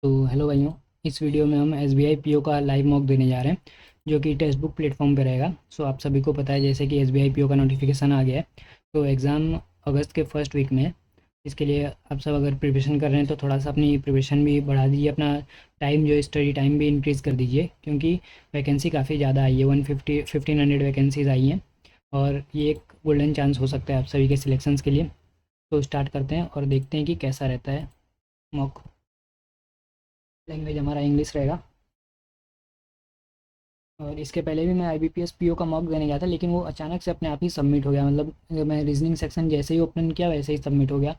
तो हेलो भाइयों, इस वीडियो में हम S B I P O का लाइव मॉक देने जा रहे हैं जो कि टेक्स्ट बुक प्लेटफॉर्म पे रहेगा। सो आप सभी को पता है जैसे कि S B I P O का नोटिफिकेशन आ गया है। तो एग्ज़ाम अगस्त के फर्स्ट वीक में है। इसके लिए आप सब अगर प्रिपरेशन कर रहे हैं तो थोड़ा सा अपनी प्रिपरेशन भी बढ़ा दीजिए, अपना टाइम जो स्टडी टाइम भी इंक्रीज़ कर दीजिए, क्योंकि वैकेंसी काफ़ी ज़्यादा आई है। 1500 वैकेंसीज़ आई हैं और ये एक गोल्डन चांस हो सकता है आप सभी के सिलेक्शंस के लिए। तो स्टार्ट करते हैं और देखते हैं कि कैसा रहता है मॉक। लैंग्वेज हमारा इंग्लिश रहेगा। और इसके पहले भी मैं IBPS PO का मॉक देने गया था, लेकिन वो अचानक से अपने आप ही सबमिट हो गया। मतलब मैं रीजनिंग सेक्शन जैसे ही ओपन किया वैसे ही सबमिट हो गया।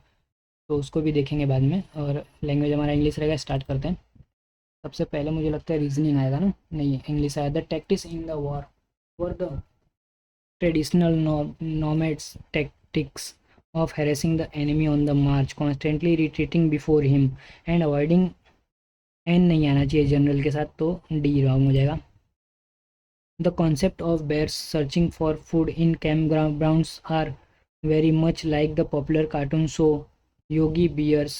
तो उसको भी देखेंगे बाद में। और लैंग्वेज हमारा इंग्लिश रहेगा। स्टार्ट करते हैं। सबसे पहले मुझे लगता है रीजनिंग आएगा ना, नहीं इंग्लिश आया। The tactics in the war were the traditional nomads tactics of harassing the enemy on the march, constantly retreating before him and avoiding। An नहीं आना चाहिए जनरल के साथ, तो डी रॉन्ग हो जाएगा। The concept of bears searching for food in campgrounds are very much like the popular cartoon show Yogi Bears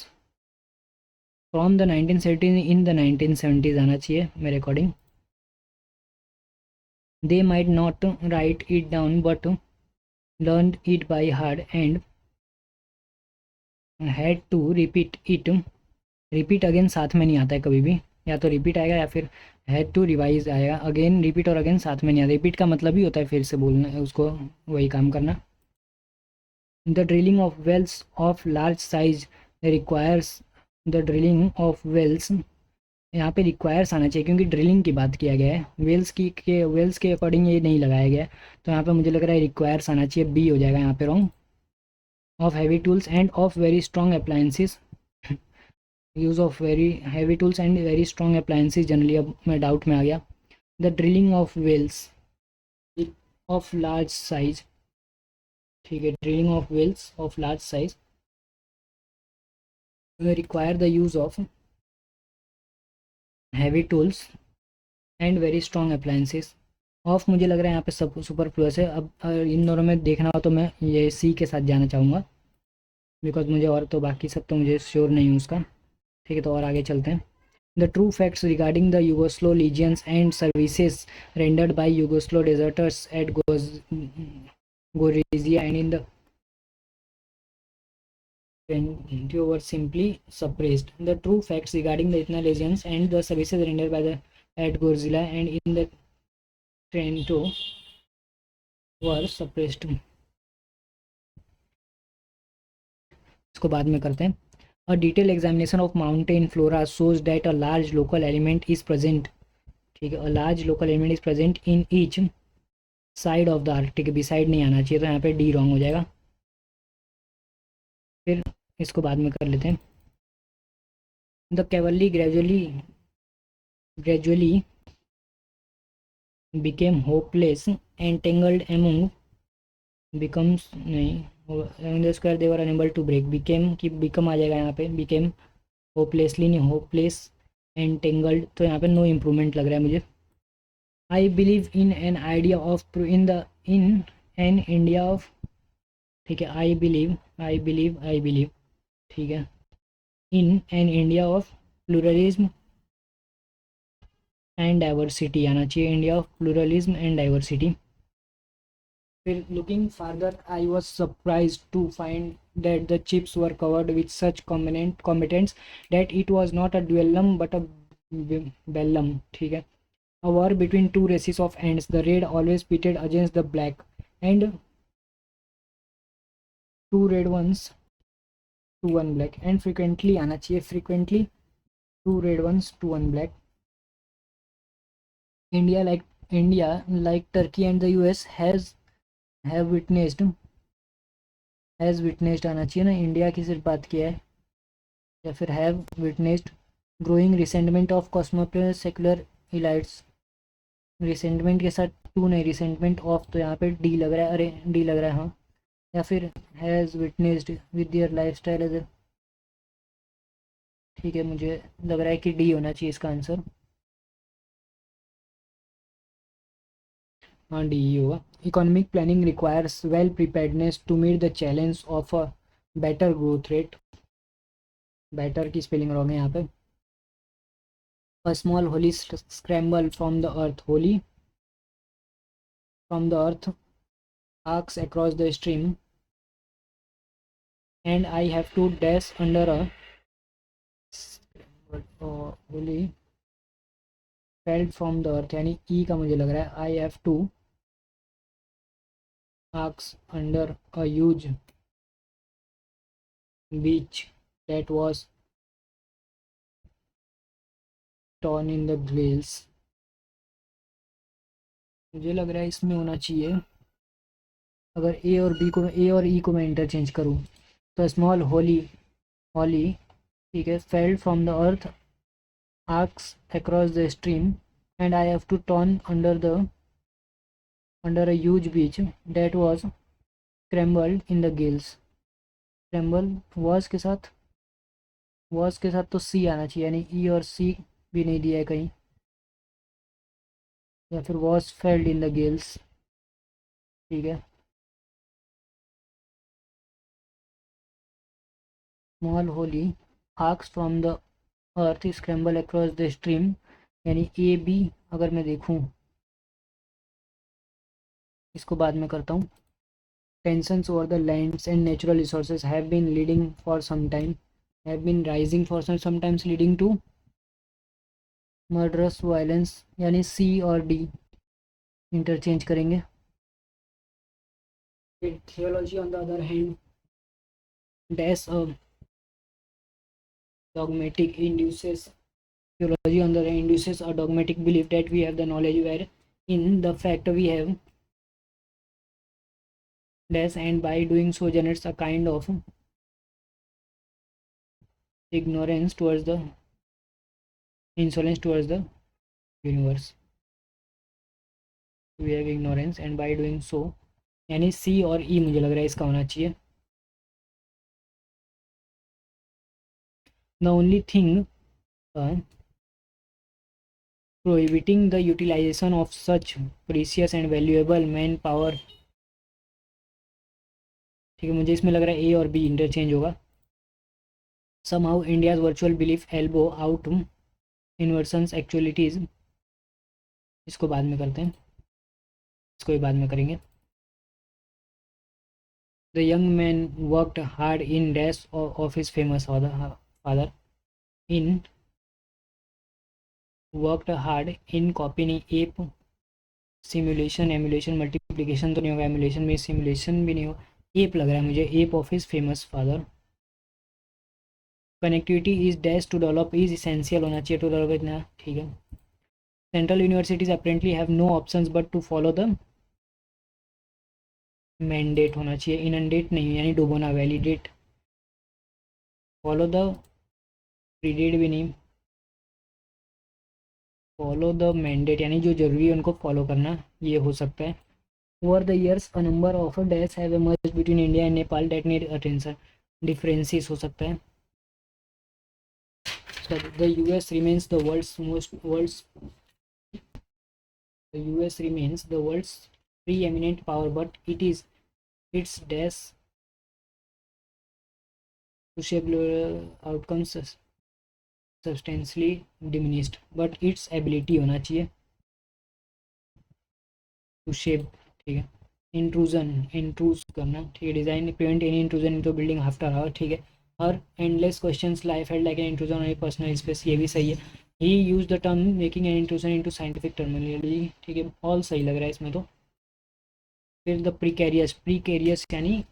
from the 1970s। in the 1970s आना चाहिए मेरे according. They might not write it down but learned it by heart and had to repeat it। Repeat again साथ में नहीं आता है कभी भी, या तो रिपीट आएगा या फिर हैड टू रिवाइज आएगा। अगेन रिपीट और अगेन साथ में नहीं आता। रिपीट का मतलब ही होता है फिर से बोलना, उसको वही काम करना। The drilling of wells of large size requires. The drilling of wells, यहाँ पे रिक्वायर्स आना चाहिए क्योंकि ड्रिलिंग की बात किया गया है। वेल्स के अकॉर्डिंग ये नहीं लगाया गया है, तो यहाँ पे मुझे लग रहा है रिक्वायर्स आना चाहिए। बी हो जाएगा यहाँ पे wrong. Of heavy tools and of very strong appliances. Use of very heavy tools and very strong appliances generally, अब मैं डाउट में आ गया। The drilling of wells of large size, ठीक है। Drilling of wells of large size require the use of heavy tools and very strong appliances. Of मुझे लग रहा है यहाँ पे सब सुपर फ्लूस है। अब इन दोनों में देखना हो तो मैं ये सी के साथ जाना चाहूँगा, बिकॉज मुझे और तो बाकी सब तो मुझे श्योर नहीं हूँ उसका। ठीक है, तो और आगे चलते हैं। The true facts regarding the Yugoslav legions and services rendered by Yugoslav deserters at Gorizia and in the Trentino were simply suppressed. The true facts regarding the Ethna legions and the services rendered by the at Gorizia and in the Trento were suppressed। इसको बाद में करते हैं। A detailed examination of mountain flora shows that a large local element is present। ठीक है, a large local element is present in each side of the Arctic. Beside नहीं आना चाहिए, तो यहाँ पे डी रॉन्ग हो जाएगा। फिर इसको बाद में कर लेते हैं। The cavalry gradually became hopeless entangled among becomes नहीं the square they were unable to break. Became की बिकम आ जाएगा यहाँ पे। बिकेम होपलेसली नहीं, होपलेस एंटेंगल्ड, तो यहाँ पे नो इम्प्रूवमेंट लग रहा है मुझे। I believe in an idea of in an India of, ठीक है। आई बिलीव ठीक है। In an India of pluralism and diversity आना चाहिए। India of pluralism and diversity. फिर looking farther I was surprise to find that the chips were covered with such combatants that it was not a duellum but a bellum. ठीक है। A war between two races of ants, the red always pitted against the black and two red ones two one black and frequently आना चाहिए। Frequently two red ones two one black. India, like Turkey and the US, have witnessed आना चाहिए ना। India की सिर्फ बात किया है, या फिर have witnessed growing resentment of cosmopolitan secular elites. Resentment के साथ टू नहीं, रिसेंटमेंट ऑफ, तो यहाँ पे डी लग रहा है। अरे डी लग रहा है, हाँ। या फिर has witnessed with their life style age. ठीक है, मुझे लग रहा है कि डी होना चाहिए इसका आंसर। हाँ, डी ही होगा। Economic planning requires well preparedness to meet the challenge of a better growth rate. Better की स्पेलिंग रॉन्ग है यहाँ पे। A small holy scramble from the earth, holy from the earth, arcs across the stream, and I have to dash under a holy fell from the earth, यानी ई का मुझे लग रहा है, I have to arcs under a huge beach that was torn in the gills. मुझे लग रहा है इसमें होना चाहिए, अगर ए और ई को मैं इंटरचेंज करूँ तो स्मॉल होली होली, ठीक है, failed from the earth, arcs across the stream, and I have to turn under a huge beach that was scrambled in the gills. scramble was के साथ तो सी आना चाहिए, यानी ई और सी भी नहीं दिया है कहीं, या फिर was felled in the gills, ठीक है. Small Holi arcs from the earth scramble across the stream, यानी ए बी अगर मैं देखूं, इसको बाद में करता हूँ. Tensions over the lands and natural resources have been rising for sometimes leading to murderous violence, यानी सी और डी इंटरचेंज करेंगे. Theology on the other hand dash dogmatic induces theology on the other hand induces a dogmatic belief that we have the knowledge, where in the fact we have dash, and by doing so generates a kind of ignorance towards the insolence towards the universe. We have ignorance, and by doing so, यानी सी और ई मुझे लग रहा है इसका होना चाहिए. The only thing prohibiting the utilization of such precious and valuable manpower, ठीक है, मुझे इसमें लग रहा है ए और बी इंटरचेंज होगा. Somehow India's virtual belief elbow out inversions actualities, इसको बाद में करते हैं, इसको भी बाद में करेंगे. The young man worked hard in dash of his famous father in worked hard in copying ape simulation emulation multiplication तो नहीं होगा, emulation में simulation भी नहीं होगा, ape लग रहा है मुझे, ape of his famous father. Connectivity is dash to develop is essential होना चाहिए, to develop इतना, ठीक है. Central universities apparently have no options but to follow the mandate होना चाहिए, inundate नहीं यानी डुबोना, validate, follow the predate भी नहीं, follow the mandate यानी जो जरूरी है उनको फॉलो करना, ये हो सकता है. Over the years a number of deaths have emerged between India and Nepal that need attention, differences हो सकता है. So the US remains the US remains the world's preeminent power, but its dash to shape outcomes substantially diminished, but its ability होना चाहिए to shape, ठीक है. इंट्रूज करना, ठीक है. Design prevent any intrusion into building after hour, ठीक है. और endless questions life held like an intrusion on personal space, ये भी सही है. He use the term making an intrusion into scientific terminology, ठीक है. ऑल सही लग रहा है इसमें तो. फिर द प्रीकेरियस यानी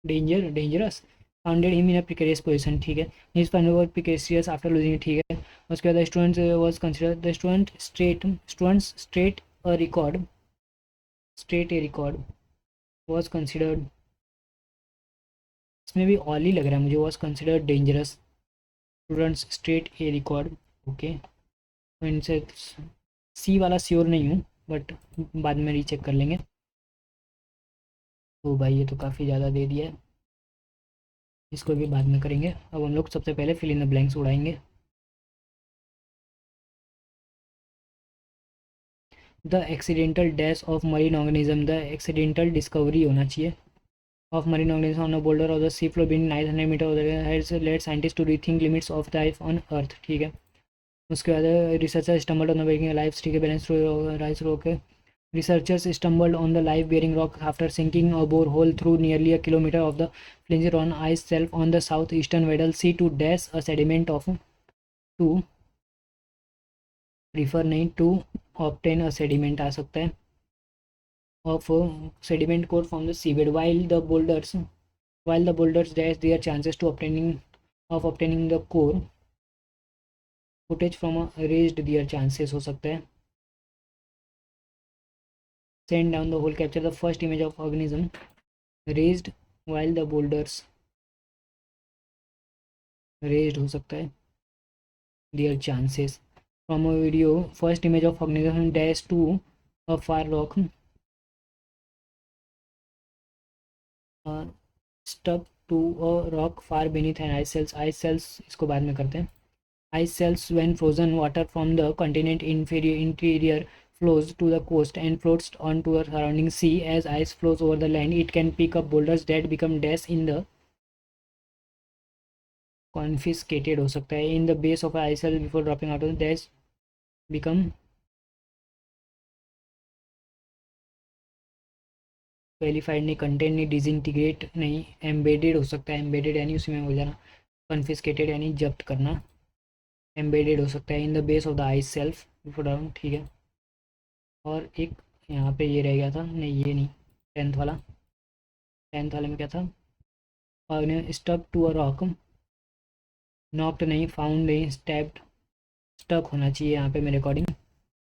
dangerous, founded him in a precarious position, ठीक है. His find over precarious after losing, ठीक है. उसके बाद student was considered the students straight A record was considered, इसमें भी ऑल ही लग रहा है मुझे, was considered dangerous, students straight A record, okay. तो इनसे सी वाला श्योर नहीं हूँ, बट बाद में रीचेक कर लेंगे. तो भाई ये तो काफ़ी ज़्यादा दे दिया है, इसको भी बाद में करेंगे. अब हम लोग सबसे पहले फिल इन द ब्लैंक्स उड़ाएंगे. The accidental dash of marine organism, the accidental discovery होना चाहिए of marine organisms on a boulder of the sea floor being 900 meter has led scientists to rethink limits of life on earth, ठीक है. उसके बाद researcher stumbled on the bearing life, ठीक है, balance rice rock है। Researchers stumbled on the live-bearing rock after sinking a borehole through nearly a kilometer of the Flingeron ice shelf on the southeastern Weddell Sea to dash a sediment of to refer नहीं to obtain a sediment आ सकता है of sediment core from the seabed while the boulders dash their chances to obtaining the core footage from a raised their chances हो सकता है send down the hole capture the first image of organism raised while the boulders raised हो सकता है their chances from a video first image of organism dash to a far rock stuck to a rock far beneath an ice cells इसको बाद में करते हैं ice cells when frozen water from the continent interior flows to the coast and floats onto the surrounding sea as ice flows over the land it can pick up boulders that become dash in the confiscated हो सकता है in the base of a ice cell before dropping out of the dash become क्वेलिफाइड नहीं content नहीं disintegrate नहीं embedded हो सकता है embedded यानी उसी में हो जाना कन्फिस्केटेड यानी जब्त करना एम्बेडेड हो सकता है in the base of the ice self before down ठीक है और एक यहाँ पे ये रह गया था नहीं ये नहीं टेंथ वाले में क्या था और stuck to a rock knocked नहीं फाउंड नहीं स्टैब्ड स्टक होना चाहिए यहाँ पे मेरे अकॉर्डिंग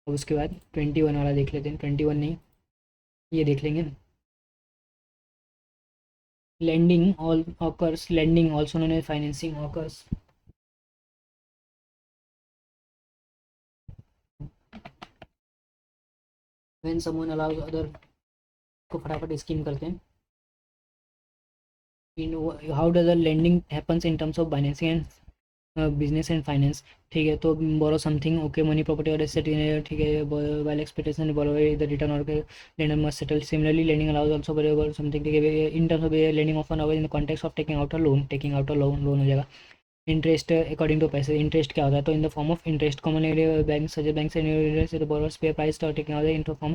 और उसके बाद 21 वाला देख लेते हैं 21 नहीं ये देख लेंगे lending all occurs lending also known as financing occurs when someone allows other को फटाफट स्कीम करते हैं in how does the lending happens in terms of financing and business and finance ठीक है तो borrow something okay money property or asset ठीक है while expectation borrow the return or lender must settle similarly lending allows also borrow something ठीक है in terms of lending often always in the context of taking out a loan हो जाएगा interest according to पैसे interest क्या होता है तो in the form of interest common bank such bank से borrowers pay price taking out in form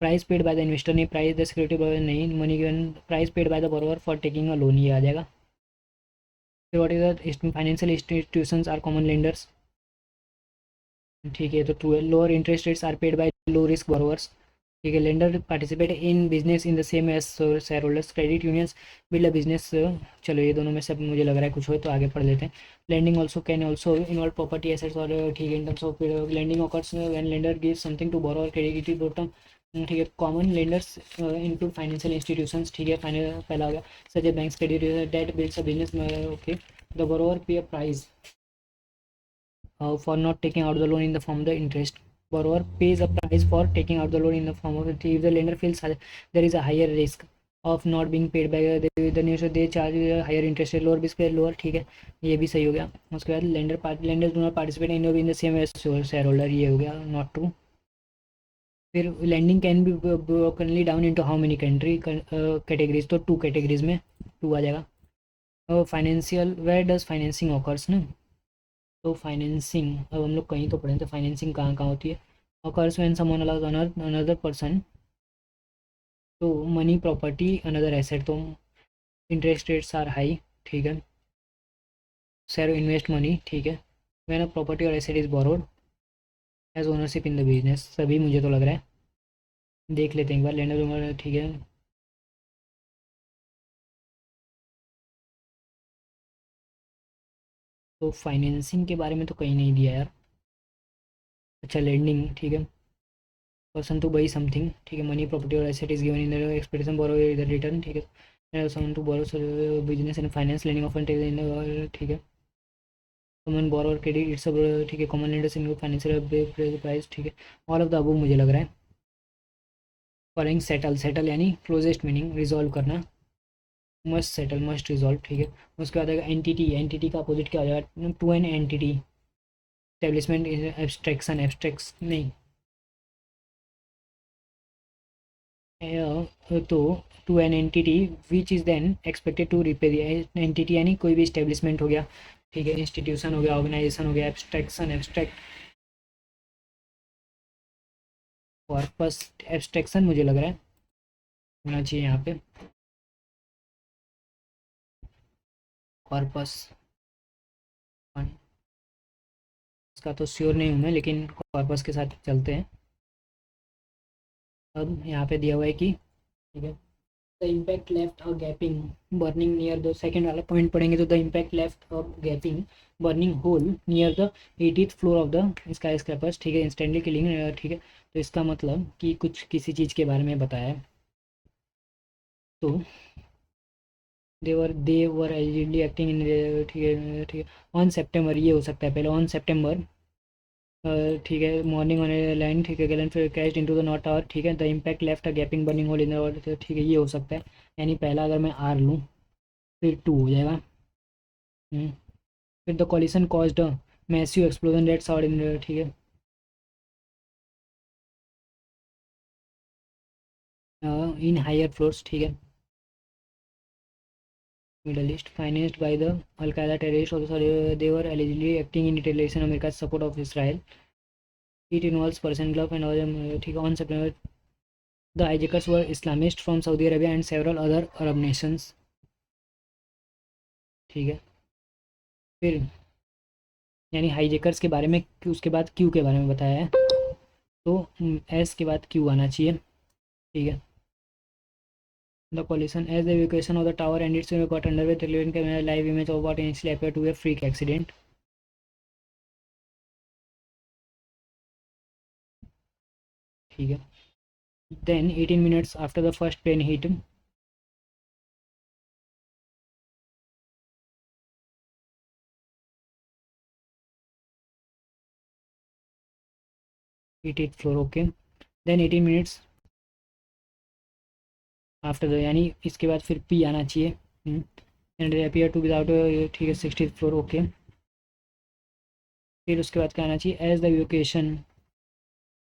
price paid by the investor नहीं price the security नहीं money given price paid by the borrower for taking a loan ये आ जाएगा फिर what is the financial institutions are common lenders ठीक है तो to lower interest rates are paid by low risk borrowers ठीक है lender participate in business in the same as share holders credit unions build a business चलो ये दोनों में सब मुझे लग रहा है कुछ हो तो आगे पढ़ लेते हैं landing also can also involve property assets और ठीक है in terms of landing occurs when lender give something to borrow और क्रेडिट टोटम ठीक है common lenders include financial institutions ठीक है पहला हो गया such a banks credit debt builds a business okay the borrower pay a price for not taking out the loan in the form of the interest borrower pays a price for taking out the loan in the form of it if the lender feels there is a higher risk of not being paid by the new so they charge a higher interest rate lower risk lower ठीक है ये भी सही हो गया उसके बाद lenders do not participate in the same as shareholder ये हो गया not true फिर lending can be brokenly down into how many country categories तो 2 categories में 2 आ जाएगा financial where does financing occurs ना तो फाइनेंसिंग अब हम लोग कहीं तो पढ़े थे फाइनेंसिंग कहाँ कहाँ होती है occurs when someone allows another person to money property another asset तो इंटरेस्ट रेट्स आर हाई ठीक है शेयर इन्वेस्ट मनी ठीक है व्हेन अ प्रॉपर्टी और asset is borrowed as ownership in the business सभी मुझे तो लग रहा है देख लेते हैं एक बार लेंडर ठीक है तो फाइनेंसिंग के बारे में तो कहीं नहीं दिया यार अच्छा लेंडिंग ठीक है पर्सन टू बाई समथिंग ठीक है मनी प्रॉपर्टी और asset is given in the expectation borrow इधर रिटर्न ठीक है summon to borrow business and finance lending of ठीक है कॉमन बोरो और क्रेडिट इट्स ठीक है common lenders in financial price ठीक है ऑल ऑफ द अबव मुझे लग रहा है फॉलोइंग सेटल यानी क्लोजेस्ट मीनिंग रिजॉल्व करना मस्ट सेटल मस्ट रिजॉल्व ठीक है उसके बाद एंटिटी का अपोजिट क्या हो जाएगा to an entity establishment abstraction abstracts नहीं तो to an entity which is then expected to repay the entity यानी कोई भी इस्टेब्लिशमेंट हो गया ठीक है इंस्टीट्यूशन हो गया ऑर्गेनाइजेशन हो गया एब्स्ट्रैक्शन एब्स्ट्रैक्ट कॉर्पस एब्स्ट्रैक्शन मुझे लग रहा है होना चाहिए यहाँ पे, कॉर्पस। इसका तो श्योर नहीं हूँ मैं, लेकिन कॉर्पस के साथ चलते हैं। अब यहाँ पे दिया हुआ है कि ठीक है, the impact left a gaping burning near the, second वाला पॉइंट पढ़ेंगे तो the impact left a gaping burning hole near the 80th floor of the sky scrapers, ठीक है, इंस्टेंटली किलिंग, ठीक है। तो इसका मतलब कि कुछ किसी चीज़ के बारे में बताया है। तो दे वर एलिजिबली एक्टिंग इन, ठीक है ठीक है, ऑन सेप्टेम्बर, ये हो सकता है पहले, ऑन सेप्टेम्बर, ठीक है, मॉर्निंग ऑन ए लाइन, ठीक है, गैलन फिर crashed into the north tower, ठीक है, the impact left a gaping burning hole in the, ठीक है, ये हो सकता है। यानी पहला अगर मैं आर लूँ फिर 2 हो जाएगा। फिर the collision caused a massive explosion that sound in, ठीक है, इन हायर फ्लोर्स, ठीक है, middle east, financed by the al Qaeda terrorist also, they were allegedly acting in retaliation America support of Israel, it involves person glove and, ठीक है, on September the hijackers were Islamist from Saudi Arabia and several other Arab nations, ठीक है। फिर यानी hijackers के बारे में, उसके बाद क्यू के बारे में बताया है, तो एस के बाद क्यू आना चाहिए, ठीक है। The collision as the evacuation of the tower and its got underway, the living camera live image of what initially appeared to be a freak accident, ठीक है। Then 18 minutes after the first plane hit, hit it floor, okay. Then 18 minutes after the, यानी इसके बाद फिर P आना चाहिए, and they appear to be without, ठीक है, 60th floor, okay. फिर उसके बाद क्या आना चाहिए, as the evacuation,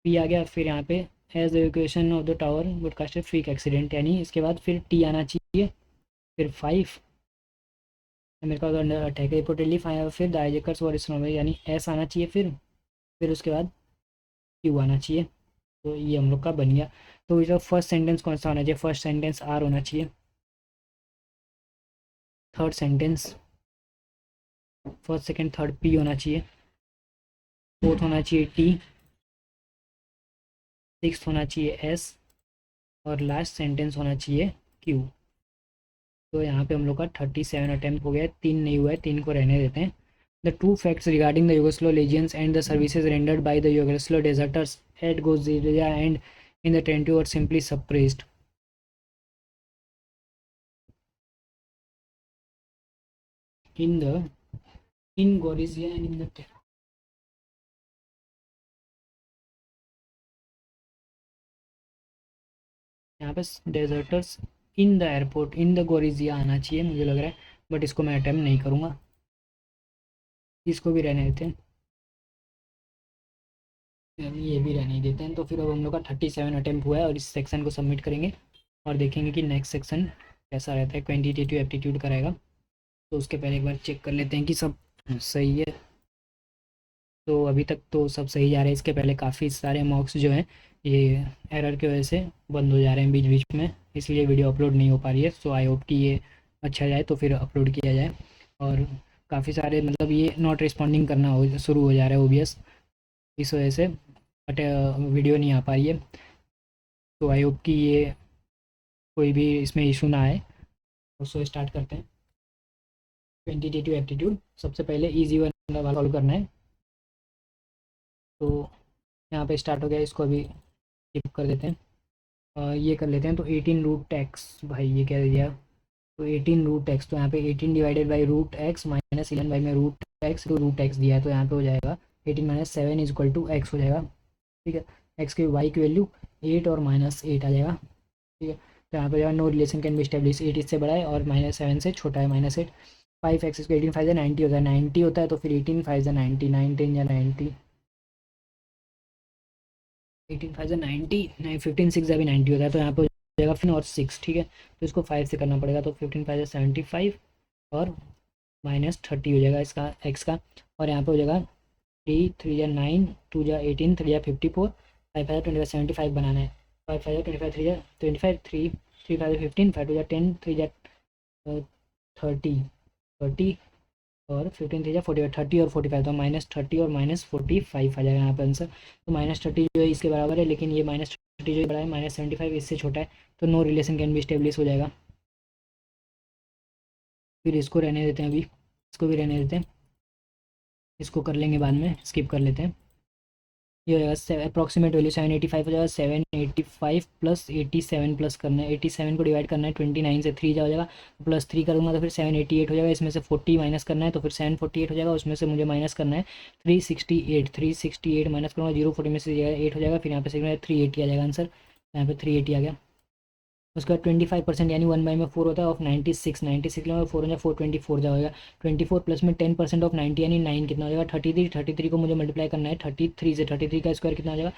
P आ गया, फिर यहाँ पे as the evacuation of the tower broadcasted freak accident, यानी इसके बाद फिर T आना चाहिए, फिर 5 अमेरिका का अंडर अटैक रिपोर्टेडली फायर, फिर द हाईजैकर्स वर इस्लामिक, यानी एस आना चाहिए, फिर उसके बाद क्यू आना चाहिए। तो ये हम लोग का बन गया। तो इसका फर्स्ट सेंटेंस कौन सा होना चाहिए, फर्स्ट सेंटेंस आर होना चाहिए, third sentence, first second third P होना चाहिए, फोर्थ होना चाहिए टी, सिक्स होना चाहिए एस, और लास्ट सेंटेंस होना चाहिए क्यू। तो यहाँ पे हम लोग का 37 अटैम्प्ट हो गया, 3 नहीं हुआ है, 3 को रहने देते हैं। The true facts regarding the Yugoslav legions and the services rendered by the Yugoslav deserters at Gorizia and in the treaty were simply suppressed. In the in Gorizia and in the, यहाँ पे deserters in the airport, in the Gorizia आना चाहिए मुझे लग रहा है, but इसको मैं अटैम्प्ट नहीं करूँगा, इसको भी रहने देते हैं, ये भी रहने ही देते हैं। तो फिर अब हम लोग का 37 अटैम्प्ट हुआ है, और इस सेक्शन को सबमिट करेंगे और देखेंगे कि नेक्स्ट सेक्शन कैसा रहता है, क्वान्टिटेटिव एप्टीट्यूड का रहेगा। तो उसके पहले एक बार चेक कर लेते हैं कि सब सही है। तो अभी तक तो सब सही जा रहा है, इसके पहले काफ़ी सारे मॉक्स जो हैं ये एरर की वजह से बंद हो जा रहे हैं बीच बीच में, इसलिए वीडियो अपलोड नहीं हो पा रही है। सो आई होप कि ये अच्छा जाए तो फिर अपलोड किया जाए। और काफ़ी सारे मतलब ये नॉट रिस्पॉन्डिंग करना हो शुरू हो जा रहा है ओबीएस, इस वजह से बट वीडियो नहीं आ पा रही है। तो आई होप कि ये कोई भी इसमें इशू ना आए। तो सो स्टार्ट करते हैं। क्वान्टिटेटिव एप्टीट्यूड सबसे पहले ईजी वाला सॉल्व करना है। तो यहाँ पे स्टार्ट हो गया, इसको अभी स्किप कर देते हैं। ये कर लेते हैं। तो 18 रूट एक्स, भाई ये क्या दिया, तो 18 रूट एक्स, तो यहाँ पे 18 divided by root x minus 11 by में रूट एक्स, तो रूट एक्स दिया है, तो यहाँ पे हो जाएगा 18 minus 7 is equal to x हो जाएगा, ठीक है। एक्स की वाई की वैल्यू 8 और -8 आ जाएगा, ठीक है। तो यहाँ पे जो है no relation can be establish, 8 इससे बड़ा है और -7 से छोटा है, -8। 5x इसको 18 5 90 होता है, 90 होता है, तो फिर 18 5 90, 19 या 90, 18 5 90, 15 6 भी 90 होता है, तो यहाँ पे हो जाएगा फिर और 6, ठीक है। तो इसको 5 से करना पड़ेगा, तो 15 5 75 और -30 हो जाएगा इसका एक्स का। और यहाँ पे हो जाएगा 3 3 या 9, 2 या 18, 3 या 54, 5 5 25 75 बनाना है। 5 5 25 3 25 3 3 5 15 5 2 10 3 30 30 और 15 3 40 30 और 45 तो -30 और -45 आ जाएगा यहाँ पे आंसर। तो -30 जो है इसके बराबर है, लेकिन ये -30 जो है बड़ा है, -75 इससे छोटा है, तो no relation can be establish हो जाएगा। फिर इसको रहने देते हैं, अभी इसको भी रहने देते हैं, इसको कर लेंगे बाद में, स्किप कर लेते हैं। ये हो जाएगा अप्रॉक्सीमेट वैल्यू 785 हो जाएगा। 785 प्लस 87 प्लस करना है, 87 को डिवाइड करना है 29 से, 3 हो जाएगा, प्लस 3 करूँगा तो फिर 788 हो जाएगा। इसमें से 40 माइनस करना है तो फिर 748 हो जाएगा। उसमें से मुझे माइनस करना है 368, 368 माइनस करूँगा 0 40 में से 8 हो जाएगा। फिर यहाँ पे 380 आ जाएगा आंसर, यहाँ पे 380 आ गया। उसके बाद 25% यानी 1/4 होता है ऑफ 96, 96 में 4 हो जाए 424 जाएगा। 24 प्लस में 10% ऑफ 90 यानी 9 कितना हो जाएगा 33, 33 को मुझे मल्टीप्लाई करना है 33 से, 33 का स्क्वायर कितना हो जाएगा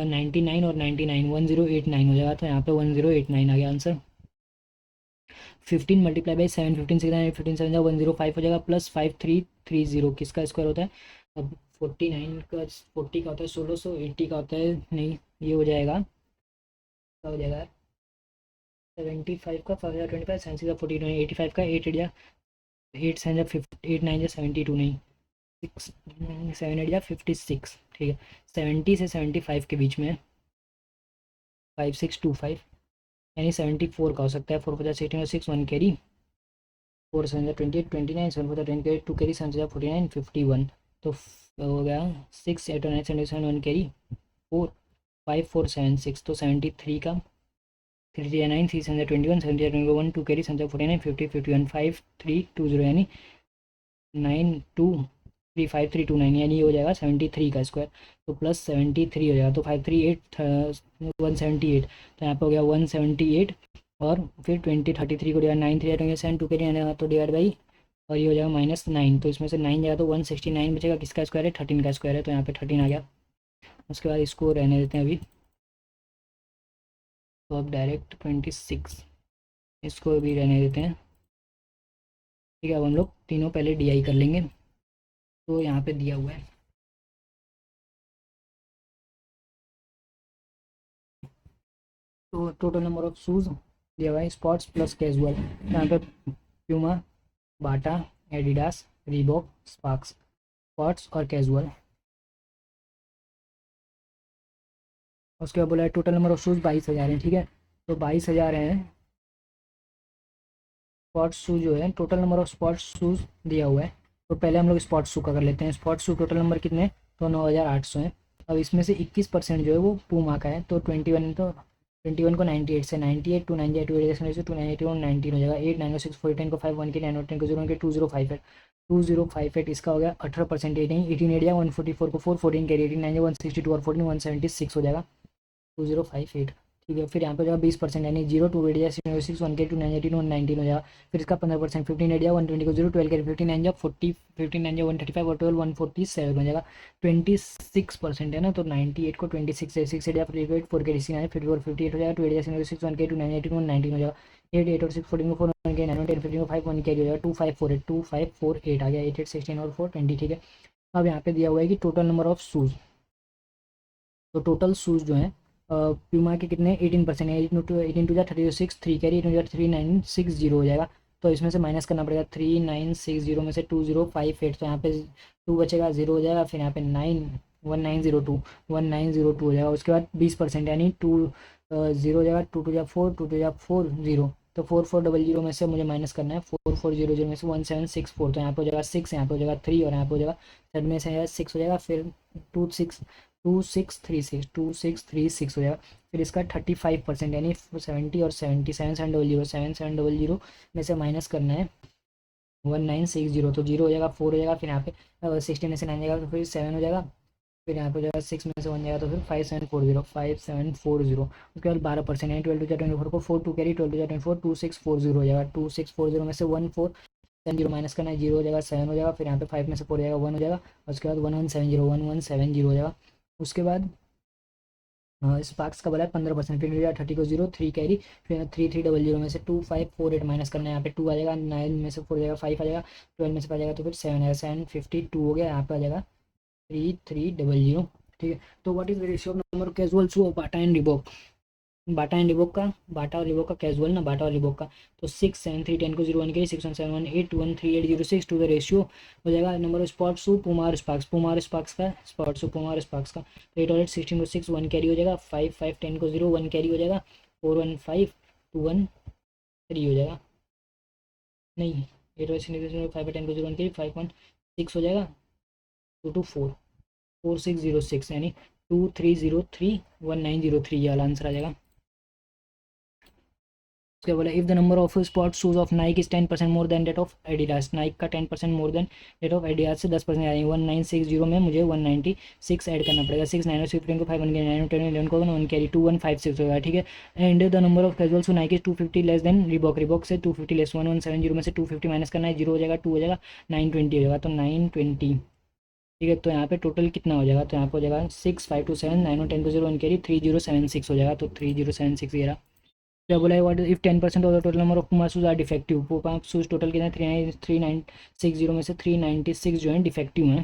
99 और 99 1089 हो जाएगा। तो यहाँ पे 1089 आ गया आंसर। 15 मल्टीप्लाई बाई 7 15 से 15 7 105 हो जाएगा, प्लस 5330 किसका स्क्वायर होता है अब 49 का 40 का होता है 1680 का होता है, नहीं ये हो जाएगा, क्या हो जाएगा 75 का 5025 सेंसी का 49 85 का 8 या 8 सेवन या 8 9 या 72 नहीं 6 7 8 या 56, ठीक है 70 से 75 के बीच में 5625 यानी 74 का हो सकता है। 4 50 18 6 1 कैरी 4 7 28 29 7 4 10 कैरी 2 कैरी 7 49 51 तो हो गया 6 8 9 77 1 कैरी 4 5 4 7 6 तो 73 का 3 3 9 3 7 21 7 21 2 कैरी 7 49 50 51 5 3 2 0 यानी 9 2 3 5 3 2 9 यानी ये हो जाएगा 73 का स्क्वायर, तो प्लस 73 हो जाएगा तो 538 178 तो यहाँ पे हो गया 178 और फिर 33 को डिवाइड 9 3 7 2 के लिए तो डिवाइड बाई और ये हो जाएगा -9, तो इसमें से 9 जाएगा तो 169 बचेगा, किसका स्क्वायर है 13 का स्क्वायर है, तो यहाँ पे 13 आ गया। उसके बाद इसको रहने देते हैं अभी, तो अब डायरेक्ट 26 इसको भी रहने देते हैं, ठीक है। अब हम लोग तीनों पहले DI कर लेंगे, तो यहाँ पे दिया हुआ है तो टोटल नंबर ऑफ शूज़ दिया हुआ है स्पोर्ट्स प्लस कैजुअल, यहाँ पे प्यूमा, बाटा, एडिडास, रीबॉक, स्पार्क्स, स्पोर्ट्स और कैजुअल। उसके बाद बोला है टोटल नंबर ऑफ शूज़ 22,000 हैं, ठीक है, तो 22,000 हैं स्पोर्ट्स शूज़ जो है, total number of sports shoes दिया हुआ है। तो पहले हम लोग स्पोर्ट्स शू का कर लेते हैं। स्पोर्ट्स शू टोटल नंबर कितने हैं तो 9,800 हैं। अब इसमें से 21% जो है वो पूमा का है, तो 21 तो 21 को 98 से 98 टू 98 टू 8 से 298 19 हो जाएगा। 8 9 6 4 10 को 5 1 के 9 10 को 0 के 2058 2058 इसका हो गया 18%। 18 8 या 144 को 4 14 के 18 9 162 और 14 176 हो जाएगा 2058, ठीक है। फिर यहाँ पे हो जाएगा 20% यानी 0 2 8 या 6 1 के 2 9 18 19 हो जाएगा। फिर इसका 15% 15 8 या 120 को 0 12 के 15 9 या 40 15 9 या 135 और 12 147 हो जाएगा। 26% है ना, तो 98 को 26 से 6 8 या 48 4 के 6 9 54 58 हो जाएगा। 2 8 या 6 1 के 2 9 18 19 हो जाएगा। 8 8 और 6 14 को 4 1 के 9 10 15 को 5 1 कैरी हो जाएगा। 2548 आ गया। 8 8 16 और 4 20, ठीक है। अब यहाँ पे दिया हुआ है कि टोटल नंबर ऑफ शूज़, तो टोटल शूज़ जो हैं प्यूमा के कितने 18% है। 18 टू जा 36 3 कैरी 18 टू 3960 हो जाएगा। तो इसमें से माइनस करना पड़ेगा 3960 में से 2058, तो यहाँ पे 2 बचेगा 0 हो जाएगा। फिर यहाँ पे 1902 हो जाएगा। उसके बाद 20% यानी 0 हो जाएगा। 2 टू जा 4 2 टू जा 4 0, तो 4400 में से मुझे माइनस करना है 4400 में से 1764, तो यहाँ पे हो जाएगा 6, यहाँ पे हो जाएगा 3 और यहाँ पे हो जाएगा थर्ड में से 6 हो जाएगा। फिर 2636 हो जाएगा। फिर इसका 35% यानी 70 और 70 7700 में से माइनस करना है 1960, तो 0 हो जाएगा 4 हो जाएगा। फिर यहाँ पे 16 में से 9 जाएगा तो फिर 7 हो जाएगा। फिर यहाँ पे हो जाएगा 6 में से 1 जाएगा तो फिर 5740 उसके बाद 12% यानी 12 टू 24 को 4 2 कैरी 12 टू 24 2640 हो जाएगा। 2640 में से 1470 माइनस करना है 0 हो जाएगा 7 हो जाएगा। फिर यहाँ पे 5 में से 4 हो जाएगा 1 हो जाएगा। उसके बाद 1170 हो जाएगा। उसके बाद स्पार्क्स का बोला है 15%। फिर 30 को 0 3 कैरी फिर 3300 में से 2548 माइनस करना है। यहाँ पे 2 आ जाएगा। 9 में से 4 आ जाएगा 5 आ जाएगा। 12 में से 5 आ जाएगा तो फिर 7 आएगा। 752 हो गया। यहाँ पे आ जाएगा 3300। ठीक है। तो what is the ratio of number of casual shoe of Bata and Reebok? Bata and Reebok का, बाटा और रिबॉक का कैजुअल ना, बाटा और रिबॉक का, तो 67310 को 01 के 6171813806 टू द रेशियो हो जाएगा नंबर ऑफ स्पॉट शू पुमा और स्पार्क्स, पुमा और स्पार्क्स का, स्पॉट शू पुमा और स्पार्क्स का, तो 8 और 8 16 को 6 1 कैरी हो जाएगा, 5 5 10 को 0 1 कैरी हो जाएगा, 4 1 5 2 1 3 हो जाएगा, नहीं 8 और 16 5 10 को 0 1 कैरी 5 1 6 हो जाएगा, 2 2 4 4 6 0 6 यानी 2 3 0 3 1 9 0 3 ये वाला आंसर आ जाएगा। उसके बोला if the number of sport shoes of Nike is 10% more than that of Adidas, Nike का 10% more than that of Adidas से 10% यानी 1960 में मुझे 196 ऐड करना पड़ेगा, 6 9 15 को 5 1 9 10 11 को 1 कैरी 2 1 5 6 होगा, ठीक है। And the number of casual shoe Naik is 250 less than Reebok, Reebok से 250 लेस 1170 में से 250 माइनस करना है, 0 हो जाएगा, 2 हो जाएगा, 920 हो जाएगा, तो 920, ठीक है। तो यहाँ पे टोटल कितना हो जाएगा, तो यहाँ पे हो जाएगा 6 5 2 7 9 10 को 0 1 कैरी 3076 हो जाएगा, तो 3076 ये रहा। क्या बोला है, what if 10% of the total number of पुमा शूज आर डिफेक्टिव, पुमा शूज टोटल कितने 3960 में से 396 जो है डिफेक्टिव हैं,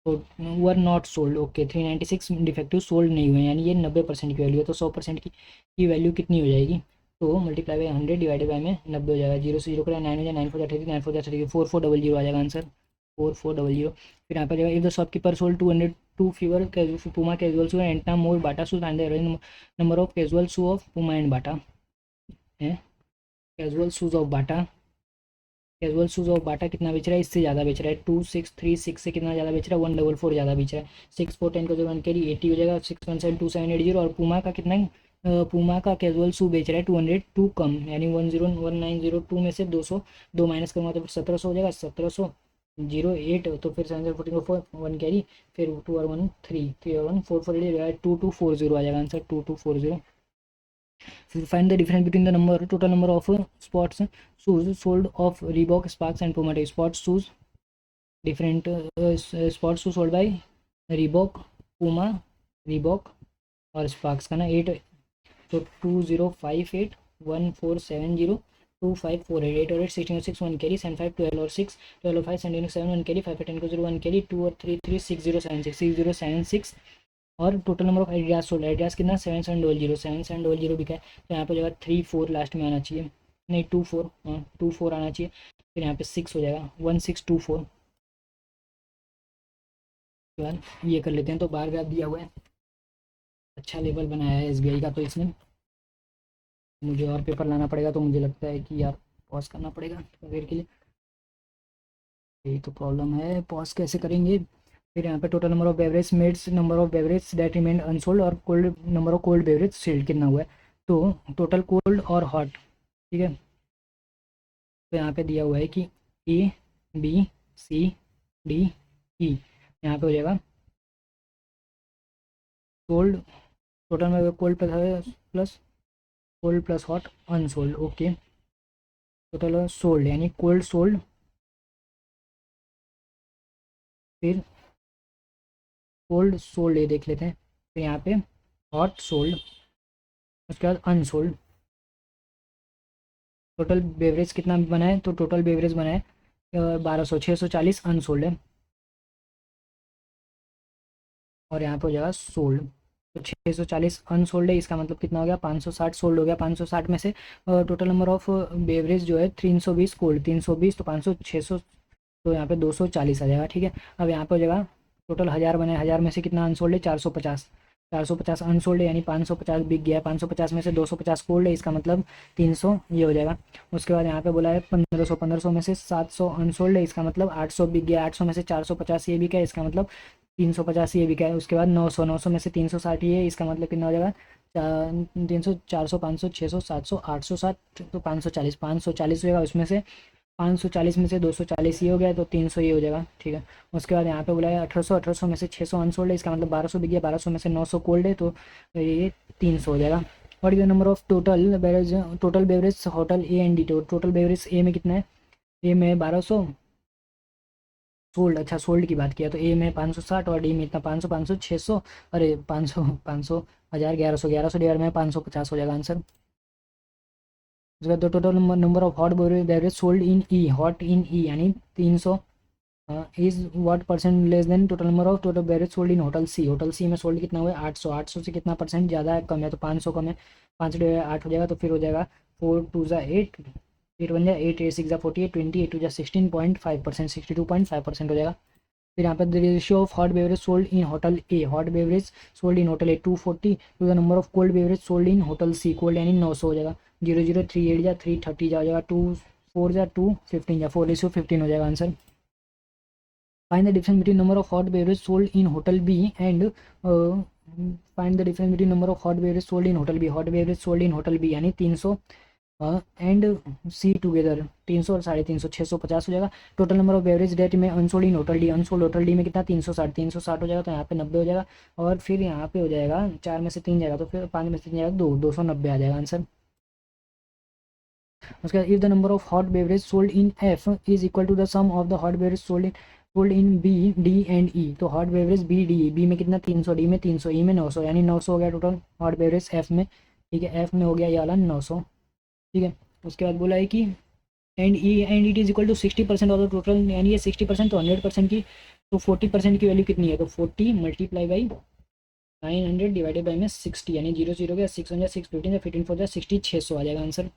तो were not sold, okay 396 defective sold नहीं हुए, यानी ये 90% की वैल्यू है, तो 100% की वैल्यू कितनी हो जाएगी, तो मल्टीप्लाई बाई 100 डिवाइडेड बाई में 90 हो जाएगा, 0 से 0 करें 9 हो जाए 9 4 30 9 4 30 4400 आ जाएगा आंसर, 4400। फिर यहाँ पर जाएगा if the shopkeeper sold 202 fewer Puma casual shoe and more Bata shoes and the number of casual shoe of Puma and Bata है, casual shoes of Bata, casual shoes of Bata कितना बेच रहा है, इससे ज़्यादा बेच रहा है, 2636 से कितना ज़्यादा बेच रहा है, 144 ज़्यादा बेच रहा है, 6 4 10 को 0 1 कैरी 80 हो जाएगा, 6172780, और पुमा का कितना पुमा का कैजुअल शू बेच रहा है 202 कम, यानी 101902 में से 200 2 माइनस करूँगा तो फिर 1700 हो जाएगा, 1700 08, तो फिर 714 को 1 कैरी, फिर 2 और 1 3 3 और 1 4 4 2240 आ जाएगा आंसर, 2240। फिर find the difference between the number total number of spots shoes sold off Reebok, Sparks and Puma, spots shoes different spots shoes sold by Reebok, Puma, Reebok और Sparks का ना 8, तो 205814702548 और 8 16 और 6 1 कैरी 7 5 12 और 6 12 और 5 17 7 1 कैरी 5 10 को 0 1 कैरी 2 और 3 3 6076 और total number of Adidas sold, Adidas कितना 7700 बिका है, तो यहाँ पे जगह 3 4 लास्ट में आना चाहिए, नहीं 2 4, हाँ 2 4 आना चाहिए, फिर यहाँ पे 6 हो जाएगा 1624, ये कर लेते हैं। तो बार ग्राफ दिया हुआ है, अच्छा लेवल बनाया है SBI का, तो इसमें मुझे और पेपर लाना पड़ेगा, तो मुझे लगता है कि यार पॉज करना पड़ेगा देर के लिए, यही तो प्रॉब्लम है, पॉज कैसे करेंगे। फिर यहाँ पे total number of beverage made, number of beverage that remain unsold और cold number of cold beverage sold कितना हुआ है, तो टोटल कोल्ड और हॉट, ठीक है। तो यहाँ पे दिया हुआ है कि ABCDE, यहाँ पे हो जाएगा कोल्ड, टोटल में cold plus cold plus hot unsold, okay total sold यानी कोल्ड सोल्ड, फिर कोल्ड सोल्ड ये देख लेते हैं, फिर यहाँ पे हॉट सोल्ड, उसके बाद अनसोल्ड, टोटल बेवरेज कितना बना है, तो टोटल बेवरेज बना है 1200, 640 अनसोल्ड है, और यहाँ पे हो जाएगा सोल्ड, तो 640 अनसोल्ड है, इसका मतलब कितना हो गया 560 सोल्ड हो गया, 560 में से टोटल नंबर ऑफ बेवरेज जो है 320 कोल्ड 320, तो 500 600, तो यहाँ पे 240 आ जाएगा, ठीक है। अब यहाँ पे हो जाएगा टोटल 1000 बने, 1000 में से कितना अनसोल्ड है 450, 450 अनसोल्ड है, यानी 550 बिक गया है, 550 में से 250 कोल्ड है, इसका मतलब 300 ये हो जाएगा। उसके बाद यहाँ पे बोला है 1500, 1500 में से 700 अनसोल्ड है, इसका मतलब 800 बिक गया, 800 में से 450 ये बिका है, इसका मतलब 350 ये बिका है। उसके बाद 900, 900 में से 360 ये है, इसका मतलब कितना हो जाएगा 300 400 500 600 700 860, तो 540 540 हो जाएगा, उसमें से 540 में से 240 ये हो गया, तो 300 ये हो जाएगा, ठीक है। उसके बाद यहाँ पे बोला है 1800, 1800 में से 600 अनसोल्ड है, इसका मतलब 1200 बिक गया, 1200 में से 900 कोल्ड है, तो ये 300 हो जाएगा। और ये number of total beverage hotel A&D, total beverage A में कितना है, ए में 1200 सोल्ड, अच्छा सोल्ड की बात किया तो ए में 560 और डी में इतना 500 500 600, अरे 500 500 1000 1100 1100 डिवाइड में 550 हो जाएगा आंसर। उसके बाद total number of hot beverage sold in E, hot in E यानी 300, is what percent less than total number of total beverage sold in hotel C. Hotel C में सोल्ड कितना हुआ है 800। 800 से कितना परसेंट ज़्यादा है कम है, तो 500 कम है। 5 8 हो जाएगा, तो फिर हो जाएगा 4 2 8, 8 बन जाए 8 8 6 48, 20 8 2 16.5%, 62.5% हो जाएगा। फिर यहाँ पर the ratio of hot beverage sold in hotel A. Hot beverage sold in hotel A 240 to the number of cold beverage sold in hotel C. Cold यानी 900 हो जाएगा। 0 0 3 8 जा 330 जा हो जाएगा। 2 4 जा 2 15 जा 4:15 हो जाएगा answer. Find the difference between number of hot beverage sold in hotel B and find the difference between number of hot beverage sold in hotel B. hot beverage sold in hotel B यानी 300 and C together 300 और 350 650 हो जाएगा। Total number of beverage that में unsold in hotel D. Unsold hotel D में कितना 360 हो जाएगा, तो यहाँ पे 90 हो जाएगा। और फिर यहाँ पे हो जाएगा 4 में से 3 जाएगा, तो फिर 5 में से 3 जाएगा 290 आ जाएगा आंसर। उसके बाद if the number of hot beverage sold in F is equal to the sum of the hot beverage sold in B D and E. तो hot beverage B D, B में कितना 300, डी में 300, ई में 900, यानी 900 हो गया टोटल हॉट बेवरेज एफ में। ठीक है, एफ में हो गया ये वाला 900। ठीक है, उसके बाद बोला है कि and it is equal to 60% of the total, यानी ये 60% तो 100% की, तो 40% की वैल्यू कितनी है, तो 40 मल्टीप्लाई बाई 900 डिवाइडेड बाई में 60, यानी 0 0 गया 6 1 6 15 15 4 60 600 आ जाएगा आंसर।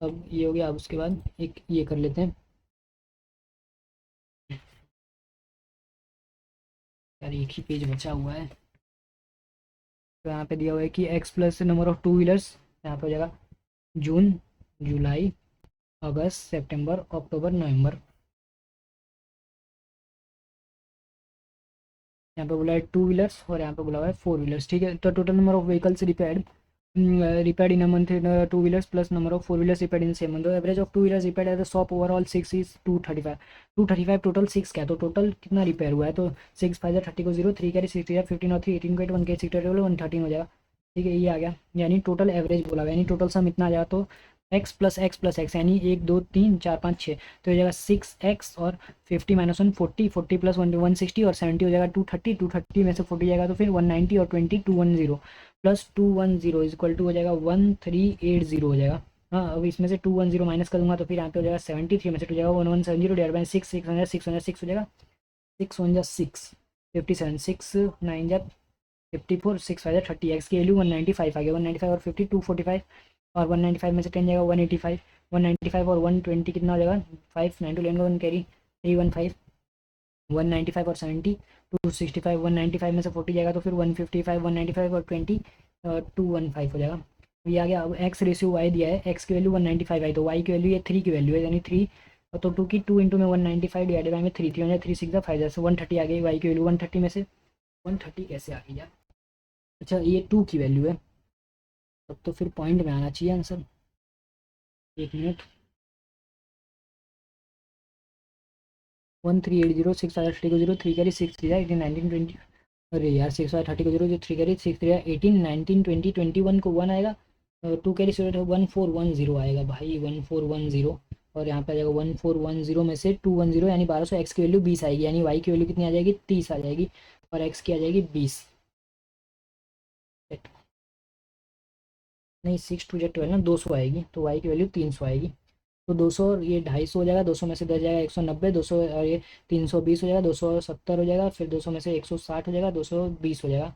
अब ये हो गया। अब उसके बाद एक ये कर लेते हैं यार, एक ही पेज बचा हुआ है। तो यहाँ पे दिया हुआ है कि x plus number of two wheelers, यहाँ पे हो जाएगा जून जुलाई अगस्त सितंबर अक्टूबर नवंबर। यहाँ पे बोला है टू व्हीलर्स और यहाँ पे बोला हुआ है फोर व्हीलर्स। ठीक है, तो total number of vehicles repaired in a month in two wheelers plus number of four wheelers repaired in the same month. The average of two wheelers repaired at the shop overall 6 is 235। 235 total 6 क्या है, तो total कितना repair हुआ है, तो 6 5 30 को 0 3 carry 60 15 और 3 18 को 8 1 के 60 113 हो जाएगा। ठीक है, ये आ गया, यानी टोटल एवरेज बोला हुआ, यानी टोटल सम इतना आ जाएगा। तो x+x+x यानी 1 2 3 4 5 6, तो हो जाएगा 6x और 50 -1 40 40 + 1 160 और 70 हो जाएगा 230। 230 में से 40 जाएगा तो फिर 190 और 20 210 प्लस 210 इज इक्वल टू हो जाएगा 1380 हो जाएगा। हाँ, अब इसमें से 210 माइनस कर दूंगा तो फिर यहाँ पे हो जाएगा 73 में से 2 जाएगा 1170 डिवाइड बाई 6 6 6 हो जाएगा 6 1 6 57 6 9 जा 54 6 5 30। एक्स की वैल्यू 195 आ गया। 195 और 50 245 और 195 में से 10 जाएगा 185। 195 और 120 कितना हो जाएगा 5 9 लेंगे 1 कैरी 315। 195 और 70 265। 195 में से 40 जाएगा तो फिर 155 195 और 20 215 हो जाएगा। ये आ गया। अब एक्स रेशियो वाई दिया है, एक्स की वैल्यू 195 आई, तो वाई की वैल्यू ये 3 की वैल्यू है, यानी 3, तो 2 की 2 इंटू में 195 डिवाइडेड बाई में 3 3 हो जाए 3 6 5 से 130 आ गई वाई की वैल्यू। 130 में से 130 कैसे आ गई यार, अच्छा ये 2 की वैल्यू है, तब तो फिर पॉइंट में आना चाहिए आंसर। एक मिनट, 1380 6 30 को 0 3 कैरी 6 3 18 19 20। अरे यार 6 30 को 0 जो 3 कैरी 6 3 18 19 20 21 को 1 आएगा। 2 कैरी 1410 आएगा भाई 1410। और यहाँ पे आ जाएगा 1410 में से 210 यानी 1200। एक्स की वैल्यू 20 आएगी, यानी वाई की वैल्यू कितनी आ जाएगी 30 आ जाएगी और एक्स की आ जाएगी 20। नहीं 6 2 12 ना 200 आएगी, तो वाई की वैल्यू 300 आएगी। तो 200 और ये 250 हो जाएगा, 200 में से 10 जाएगा 190, 200 और ये 320 हो जाएगा, 270 हो जाएगा, फिर 200 में से 160 हो जाएगा, 220 हो जाएगा,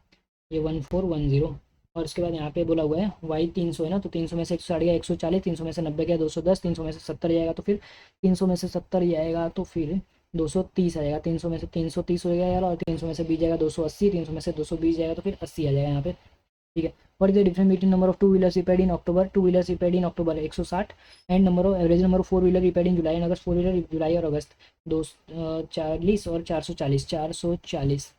ये 1410। और उसके बाद यहाँ पे बोला हुआ है वाई 300 है ना, तो 300 में से 160 गया 140, 300 में से 90 गया 210, 300 में से 70 जाएगा तो फिर 300 में से 70 आएगा तो फिर 230 आ जाएगा। 300 में से 330 हो जाएगा यार, और 300 में से 20 जाएगा 280, 300 में से 220 जाएगा तो फिर 80 आ जाएगा यहाँ पे। ठीक है, what is the difference between number of two wheelers repaired in October, two wheelers repaired in October 160 and number of average number of four wheeler repaired in July and August, four wheeler जुलाई और अगस्त 240 और 440 440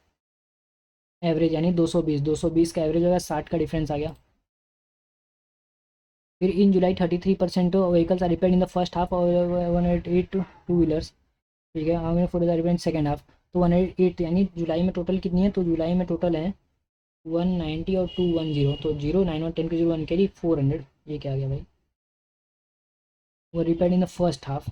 average यानी 220 220 का average होगा, 60 का difference आ गया। फिर in July 33% vehicles are repaired in the first half और 108 टू व्हीलर्स। ठीक है, आगे four repair in second half, तो 108 यानी जुलाई में टोटल कितनी है, तो जुलाई में टोटल है 190 और 210, तो 0 9 1 10 के 0 1 कैरी 400। ये क्या आ गया भाई, वो repaired in the first half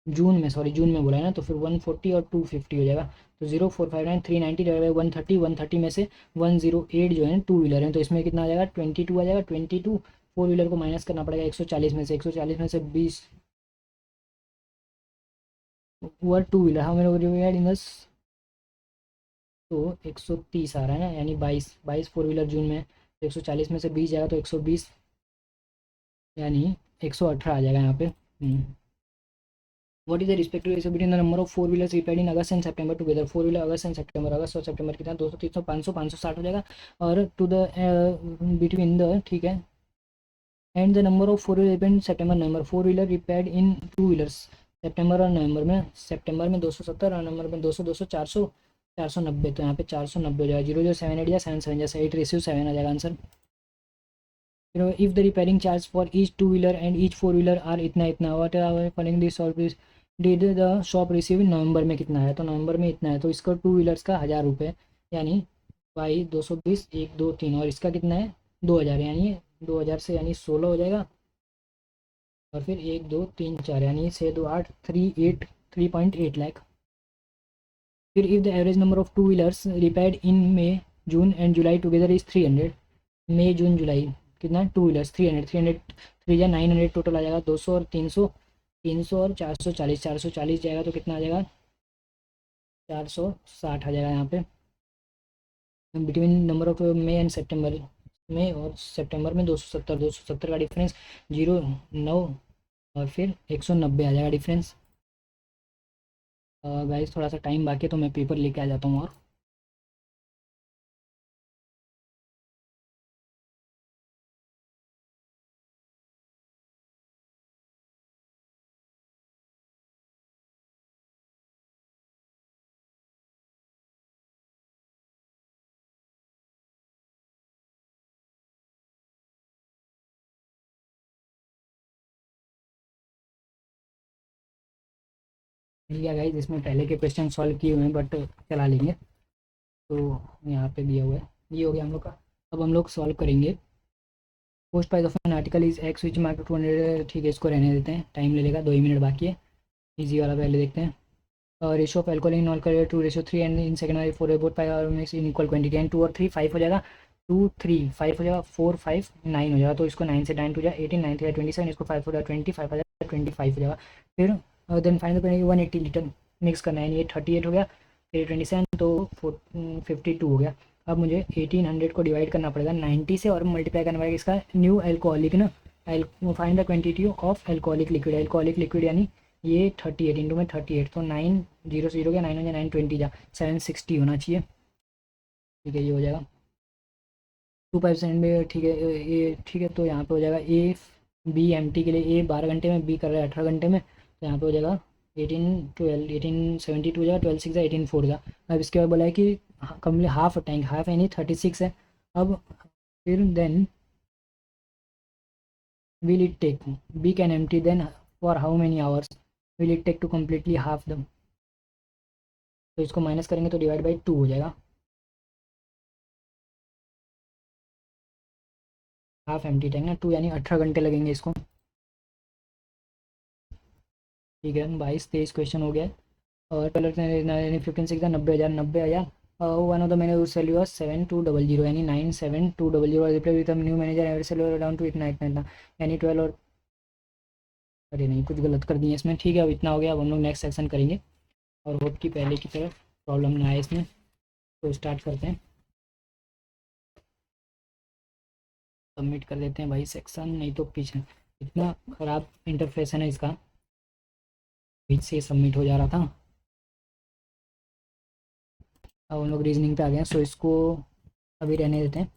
जून में, सॉरी जून में बोला है ना, तो फिर 140 और 250 हो जाएगा। तो 0459 390 डिवाइड बाई 130, 130 में से 108 जो है टू व्हीलर है, तो इसमें कितना आ जाएगा 22 आ जाएगा। 22 फोर व्हीलर को माइनस करना पड़ेगा 140 में से, 140 में से 20 were two wheeler how many repaired in दस, तो 130 आ रहा है ना, यानी 22 फोर व्हीलर जून में, तो 140 में से 20 जाएगा तो 120, यानी 118 आ जाएगा यहाँ पे। What is the respective ratio between the number of four wheelers repaired in August and September together? Four wheeler अगस्त एंड सितंबर, अगस्त और सितंबर कितना, 200 300 500 560 हो जाएगा। और टू द बिटवीन द, ठीक है, and the number of four wheeler in September November, four wheeler repaired in two wheelers सितंबर और नवंबर में, सितंबर में 270 और नवंबर में 200 200 400 490, तो यहाँ पे 490 हो जाएगा। 007 या 77 जैसे 8:7 आ जाएगा answer. If the repairing charge for each two wheeler and each four wheeler are इतना इतना, what are following this service did the shop receive नवंबर में कितना है, तो नवंबर में इतना है, तो इसका टू व्हीलर्स का 1000 रुपये, यानी बाई 220 1 2 3, और इसका कितना है 2000, यानी 2000 से यानी 16 हो जाएगा, और फिर 1 2 3 4 यानी 6 2 8 3.8 लाख। फिर if the average number of two wheelers repaired in May June and July together is 300, मई जून जुलाई कितना, टू व्हीलर्स 300, 300 3 या 900 टोटल आ जाएगा, 200 और 300, 300 और 440, 440 जाएगा तो कितना आ जाएगा 460 आ जाएगा यहाँ पे। Between number of May and September, मई और सितंबर में 270, 270 का डिफरेंस 0 9, और फिर 190 आ जाएगा डिफरेंस। गाइस थोड़ा सा टाइम बाकी है तो मैं पेपर लेके आ जाता हूँ। और मिल गया गाइस, इसमें पहले के क्वेश्चन सॉल्व किए हुए हैं बट चला लेंगे, तो यहाँ पे दिया हुआ है, ये हो गया हम लोग का। अब हम लोग सॉल्व करेंगे। Post price of an article is x which market 200, ठीक है इसको रहने देते हैं, टाइम ले लेगा, 2 ही मिनट बाकी है। इजी वाला पहले देखते हैं। Ratio of alcohol in all to ratio 3 and in second वाली 4 बोथ पाई और mix in equal quantity, and 2 और 3 5 हो जाएगा, 2 3 5 हो जाएगा, 4 5 9 हो जाएगा, तो इसको 9 से 9 टू जाए 18, 9 3 27, इसको 5 हो जाएगा 25 आ जाएगा, 25 हो जाएगा। फिर देन फाइनल 180 लीटर मिक्स करना है, ये 38 हो गया, फिर 27 तो 52 हो गया। अब मुझे 1800 को डिवाइड करना पड़ेगा 90 से और मल्टीप्लाई करना पड़ेगा इसका न्यू एल्कोहलिक ना, find the quantity of alcoholic liquid, alcoholic liquid यानी ये 38 इंटू में 38, तो 9 0 0 गया, 9 हो जाए 920 जा 760 होना चाहिए, ठीक है ये हो जाएगा 2% में, ठीक है ये ठीक है, तो यहाँ पे हो जाएगा ए बी एम टी के लिए, ए 12 घंटे में, बी कर रहा है 18 घंटे में, तो यहाँ पे हो जाएगा 1872 हो जाएगा, 12 6 18 4 जा। अब इसके बाद बोला है कि कम्प्लीट हाफ टैंक, हाफ यानी 36 है। अब फिर then will it take, b can empty then for how many hours will it take to completely half them, तो इसको माइनस करेंगे तो डिवाइड बाई 2 हो जाएगा, हाफ एम्प्टी टैंक ना 2 यानी 18 घंटे लगेंगे इसको, ठीक है 22 23 क्वेश्चन हो गया। और कलर 15 6 90,000 90,000, one of the manager salary was 7200 यानी 97200, reply with new manager average salary down to इतना इतना इतना, यानी 12 और, अरे नहीं कुछ गलत कर दिए इसमें, ठीक है अब इतना हो गया। अब हम लोग नेक्स्ट सेक्शन करेंगे और होप कि पहले की तरफ प्रॉब्लम ना आए इसमें, तो स्टार्ट करते हैं, सबमिट कर देते हैं भाई सेक्शन, नहीं तो पीछे इतना ख़राब इंटरफेस है ना इसका, बीच से सबमिट हो जा रहा था। अब हम लोग रीजनिंग पे आ गए हैं, सो इसको अभी रहने देते हैं।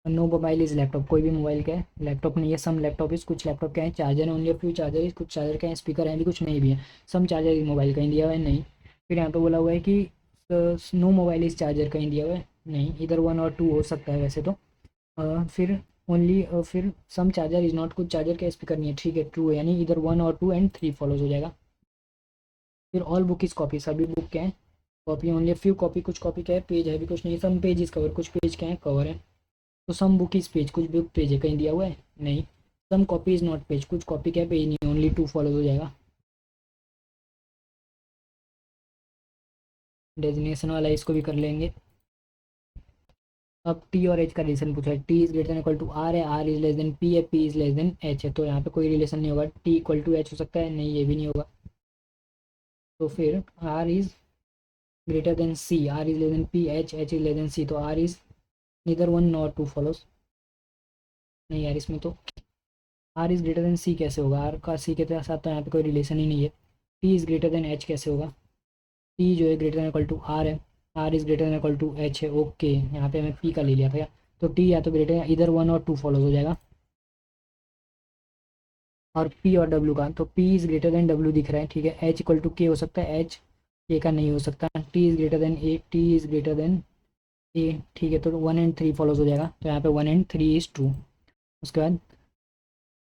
नो मोबाइल इज़ लैपटॉप, कोई भी मोबाइल का है, लैपटॉप नहीं है। सम लैपटॉप इज, कुछ लैपटॉप क्या है, चार्जर है ओनली, फ्यू चार्जर इज, कुछ चार्जर का है, स्पीकर है भी, कुछ नहीं भी है। सम चार्जर इज मोबाइल का दिया हुआ है नहीं। फिर यहाँ पे बोला हुआ है कि नो मोबाइल इज चार्जर कहीं दिया हुआ है नहीं, इधर 1 और 2 हो सकता है वैसे तो। फिर ओनली फिर सम चार्जर इज नॉट, कुछ चार्जर का स्पीकर नहीं है, ठीक है ट्रू है, यानी इधर 1 और 2 एंड 3 फॉलोज हो जाएगा। फिर ऑल बुक इज कॉपी, सभी बुक क्या है कॉपी, ओनली फ्यू कॉपी, कुछ कॉपी क्या है पेज है भी, कुछ नहीं। सम पेज इज कवर, कुछ पेज क्या है कवर है। तो सम बुक इज पेज, कुछ बुक पेज है कहीं दिया हुआ है नहीं। सम कॉपी इज नॉट पेज, कुछ कॉपी क्या है पेज नहीं, ओनली 2 फॉलोज हो जाएगा। डेजिनेशन वाला इसको भी कर लेंगे। अब टी और एच का रिलेशन पूछा है, T is greater than equal to R है, R is less than P है, P is less than H है, तो यहाँ पे कोई रिलेशन नहीं होगा। टी इक्वल टू एच हो सकता है नहीं, ये भी नहीं होगा। तो फिर R is greater than C, R is less than P, H is less than C, तो R is neither one not two follows. नहीं यार, इसमें तो R is greater than C कैसे होगा, आर का सी के साथ तो यहाँ पे कोई रिलेशन ही नहीं है। T is greater than H कैसे होगा, टी जो है greater than equal to R है, R is greater than equal to H है। ओके, यहाँ पे मैं पी का ले लिया था, तो टी या तो ग्रेटर है, इधर वन और टू फॉलोज हो जाएगा। और पी और डब्ल्यू का, तो P is greater then W दिख रहा है, ठीक है। एच इक्वल टू के हो सकता है, एच के का नहीं हो सकता। T is greater than A, T is greater than A, ठीक है। तो 1 and 3 फॉलोज हो जाएगा, तो यहाँ पे 1 and 3 इज़ ट्रू। उसके बाद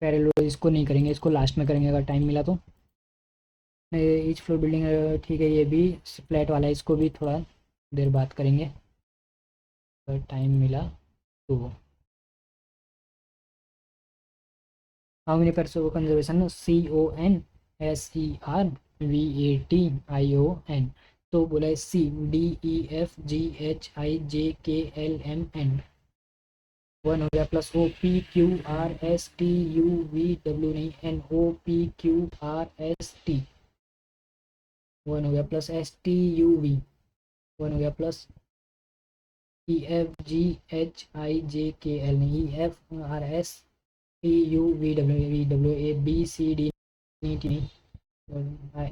पैरेलल इसको नहीं करेंगे, इसको लास्ट में करेंगे अगर टाइम मिला तो। ईच फ्लोर बिल्डिंग, ठीक है, ये भी फ्लैट वाला है, इसको भी थोड़ा देर बात करेंगे अगर टाइम मिला तो। How many pairs of conservation, CONSERVATION, तो बोला है CDEFGHIJKLMN, वन हो गया, प्लस OPQRSTUVW, नहीं NOPQRST, वन हो गया, प्लस STUV, वन हो गया, प्लस EFGHIJKL, नहीं EFRSTUVW, नहीं,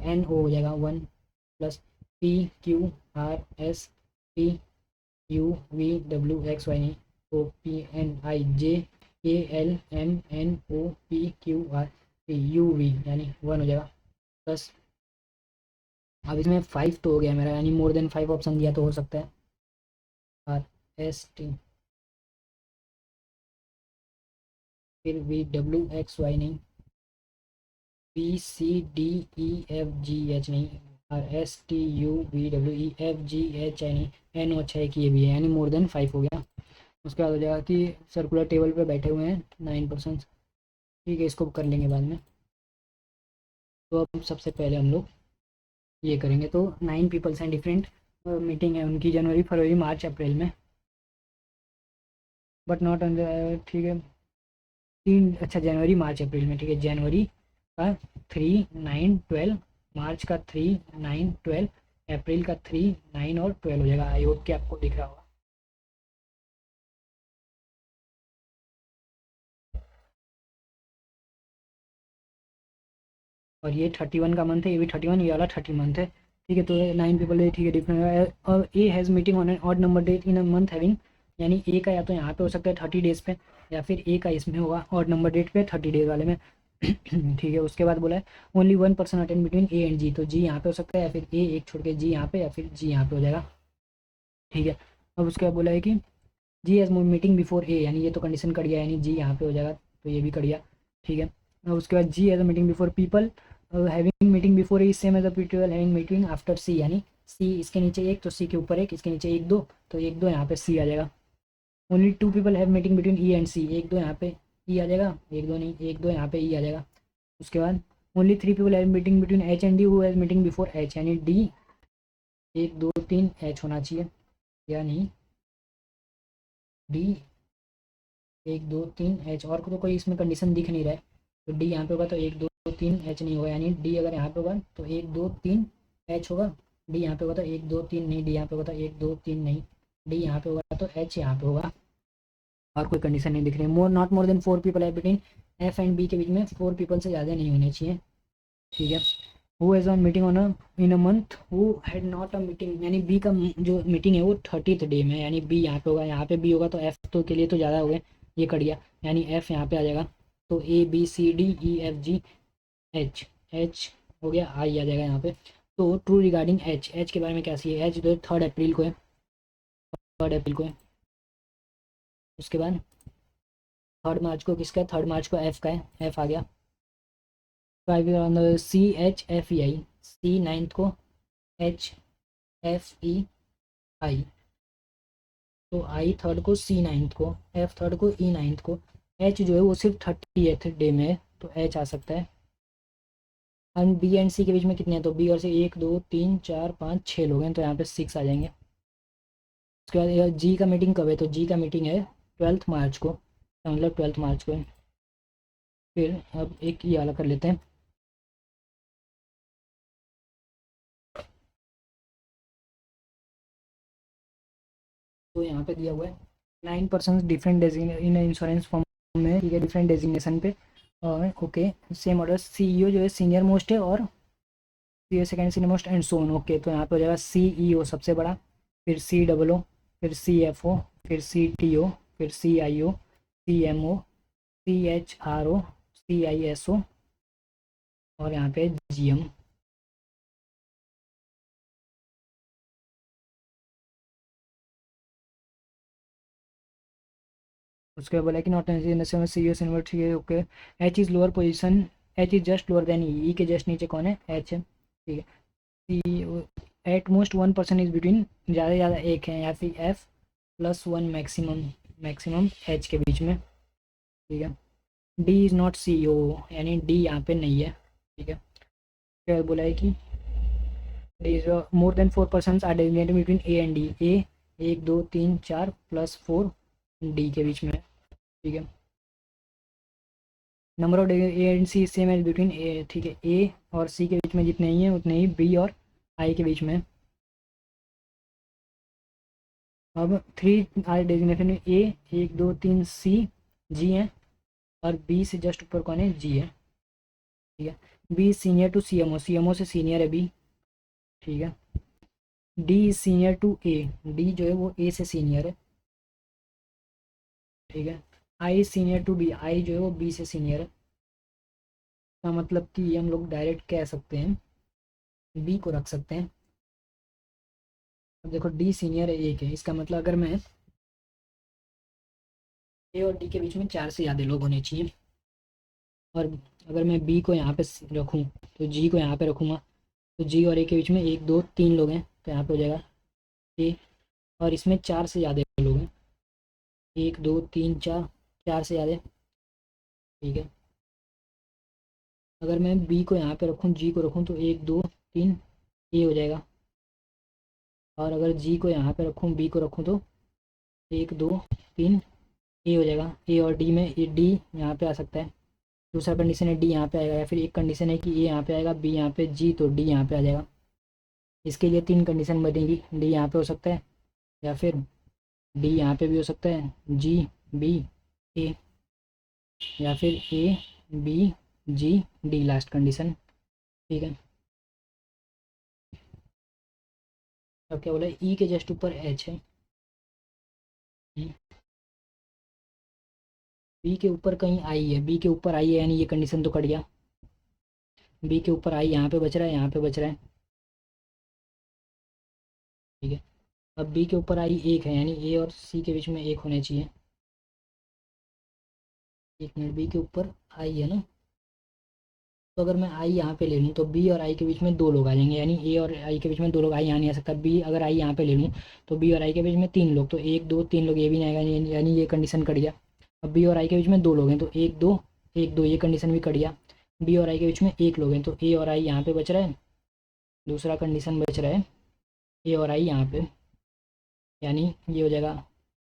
N हो जाएगा वन, प्लस PQRSTUVW XY, नहीं, OPNIJKLMNOPQRSTUV, यानी वन हो जाएगा, प्लस अब इसमें 5 तो हो गया मेरा, यानी मोर देन 5 ऑप्शन दिया तो हो सकता है। RST, फिर VWXY, नहीं, BCDEFGH, नहीं, RSTUVWEFGHI, नहीं, NO अच्छा है कि ये भी है, यानी मोर देन 5 हो गया। उसके बाद हो जाएगा कि सर्कुलर टेबल पे बैठे हुए हैं 9%, ठीक है, इसको कर लेंगे बाद में। तो अब सबसे पहले हम लोग ये करेंगे, तो 9 पीपल्स हैं, डिफरेंट मीटिंग है उनकी जनवरी फरवरी मार्च अप्रैल में, बट नॉट ऑन द, ठीक है, तीन, अच्छा जनवरी मार्च अप्रैल में, ठीक है, जनवरी का 3, 9, 12, मार्च का 3, 9, 12, अप्रैल का 3, 9 और 12 हो जाएगा। आई होप कि आपको दिख रहा होगा। और ये 31 का मंथ है, ये भी 31, ये वाला 30 मंथ है, ठीक है। तो 9 पीपल है, ठीक है, डिफरेंट। और A has meeting on an odd number date in a month having, यानी ए का या तो यहाँ पे हो सकता है 30 डेज पे, या फिर ए का इसमें होगा ऑड नंबर डेट पे 30 डेज वाले में। ठीक है, उसके बाद बोला है only one person attend between A and G, तो जी यहाँ पे हो सकता है, या फिर ए एक छोड़ के जी यहाँ पे, या फिर जी यहाँ पे हो जाएगा, ठीक है। अब उसके बाद बोला है कि जी एज मीटिंग बिफोर ए, यानी ये तो कंडीशन कर गया, यानी जी यहाँ पे हो जाएगा, तो ये भी कर गया, ठीक है। अब उसके बाद G as a meeting before people having meeting before A same as a people having meeting after C, यानी सी इसके नीचे एक, तो सी के ऊपर एक, इसके नीचे एक दो, तो एक दो यहाँ पे सी आ जाएगा। Only two people have meeting between E and C, एक दो यहाँ पे ई आ जाएगा, एक दो नहीं, एक दो यहाँ पे ई आ जाएगा। उसके बाद only 3 people have meeting between H and D, who has meeting before H, यानी डी 1 2 3 एच होना चाहिए, यानी डी 1 2 3 एच, और तो कोई इसमें कंडीशन दिख नहीं रहा है, तो डी यहाँ पे होगा तो 1 2 3 एच नहीं होगा, यानी डी अगर यहाँ पे होगा तो 1 2 3 एच होगा, डी यहाँ पे होगा तो 1 2 3 नहीं, डी यहाँ पे होगा तो 1 2 3 नहीं, डी यहाँ पे होगा तो एच यहाँ पे होगा, और कोई कंडीशन नहीं दिख रही। More not more than 4 people है बिटवीन एफ एंड बी, के बीच में 4 पीपल से ज़्यादा नहीं होने चाहिए, ठीक है। Who has on meeting on in a month who had not a meeting, यानी बी का जो मीटिंग है वो 30th डे में, यानी बी यहाँ पे होगा, यहाँ पे बी होगा तो एफ तो के लिए तो ज़्यादा हो गए, ये कट गया, यानी एफ यहाँ पे आ जाएगा, तो ABCDEFGH, एच हो गया, आई आ जाएगा यहाँ पे। तो ट्रू रिगार्डिंग एच, एच के बारे में क्या सी है, एच जो 3 अप्रैल को है, 3 अप्रैल को है। उसके बाद 3 मार्च को किसका है, 3 मार्च को एफ का है, एफ आ गया। CHFEI, सी 9th को, HFEI, तो आई 3rd को, सी 9th को, एफ 3rd को, ई 9th को, एच जो है वो सिर्फ 30th डे में है, तो एच आ सकता है। एंड बी एंड सी के बीच में कितने हैं, तो बी और सी 1 2 3 4 5 6 लोग हैं, तो यहाँ पे 6 आ जाएंगे। उसके बाद जी का मीटिंग कब है, तो जी का मीटिंग है 12th मार्च को, मतलब 12th मार्च को है। फिर अब एक ये वाला कर लेते हैं, तो यहाँ पे दिया हुआ है 9% डिफरेंट इन इंश्योरेंस फॉर्म में, ठीक है, डिफरेंट डेजिग्नेशन पे। और ओके, सेम ऑर्डर, सीईओ जो है सीनियर मोस्ट है और CEO second senior most and सोन। ओके, तो यहाँ पे हो जाएगा सीईओ सबसे बड़ा, फिर सी डबल ओ, फिर सी एफ ओ, फिर सी टी ओ, फिर C I O, C M O, C H R O, C I S O और यहाँ पे जी एम। उसके बाद बोला कि not necessary C S invert, ठीक है okay. H is lower position, H is just lower than E के जस्ट नीचे कौन है, एच है, ठीक है। C at most 1% is between, ज़्यादा से ज़्यादा एक है, या फिर F plus one maximum, maximum H के बीच में, ठीक है। डी इज़ नॉट सी ओ, यानी डी यहाँ पे नहीं है, ठीक है। फिर बोला है कि D is more than 4% are designated between A and D, A 1 2 3 4 plus 4 D के बीच में, ठीक है। Number of A and C same as between A, ठीक है, ए और सी के बीच में जितने ही हैं उतने ही बी और आई के बीच में। अब 3 आर डेजिग्नेटेड में ए 1 2 3 सी जी है, और बी से जस्ट ऊपर कौन है, जी है, ठीक है। B senior to C M O, C M O से सीनियर है बी, ठीक है। D senior to A, D जो है वो ए से सीनियर है, ठीक है। I senior to B, I जो है वो बी से सीनियर है। का मतलब कि ये हम लोग डायरेक्ट कह सकते हैं, बी को रख सकते हैं। अब देखो डी सीनियर है एक है, इसका मतलब अगर मैं ए और डी के बीच में 4 से ज़्यादा लोग होने चाहिए, और अगर मैं बी को यहाँ पे रखूँ तो जी को यहाँ पे रखूँगा, तो जी और ए के बीच में 1 2 3 लोग हैं, तो यहाँ पे हो जाएगा ए, और इसमें 4 से ज़्यादा लोग हैं, 1 2 3 4, 4 से ज़्यादा, ठीक है। अगर मैं बी को यहाँ पे रखूँ, जी को रखूँ तो 1 2 3 ए हो जाएगा, और अगर जी को यहाँ पे रखूँ, बी को रखूँ तो 1 2 3 ए हो जाएगा। ए और डी में ए डी यहाँ पे आ सकता है, दूसरा कंडीशन है डी यहाँ पे आएगा, या फिर एक कंडीशन है कि ए यहाँ पे आएगा, बी यहाँ पे, जी तो डी यहाँ पे आ जाएगा। इसके लिए 3 कंडीशन बनेगी, डी यहाँ पे हो सकता है, या फिर डी यहाँ पे भी हो सकता है, जी बी ए, या फिर A B G D last condition, ठीक है। अब क्या बोला, ई के जस्ट ऊपर एच है, बी के ऊपर कहीं आई है, बी के ऊपर आई है, यानी ये कंडीशन तो कट गया। बी के ऊपर आई यहाँ पे बच रहा है, यहाँ पे बच रहा है, ठीक है। अब बी के ऊपर आई एक है, यानी ए और सी के बीच में एक होने चाहिए। एक मिनट, बी के ऊपर आई है ना, तो अगर मैं आई यहाँ पे ले लूँ तो बी और आई के बीच में 2 लोग आ जाएंगे, यानी ए और आई के बीच में 2 लोग, आई यहाँ नहीं आ सकता। बी अगर आई यहाँ पे ले लूँ तो बी और आई के बीच में 3 लोग, तो 1 2 3 लोग, ये भी नहीं आएगा, यानी ये कंडीशन कट गया। अब बी और आई के बीच में 2 लोग हैं, तो 1 2 ये कंडीशन भी कट गया। बी और आई के बीच में 1 लोग हैं, तो ए और आई यहाँ पे बच रहा है, दूसरा कंडीशन बच रहा है ए और आई यहाँ पे, यानी ये हो जाएगा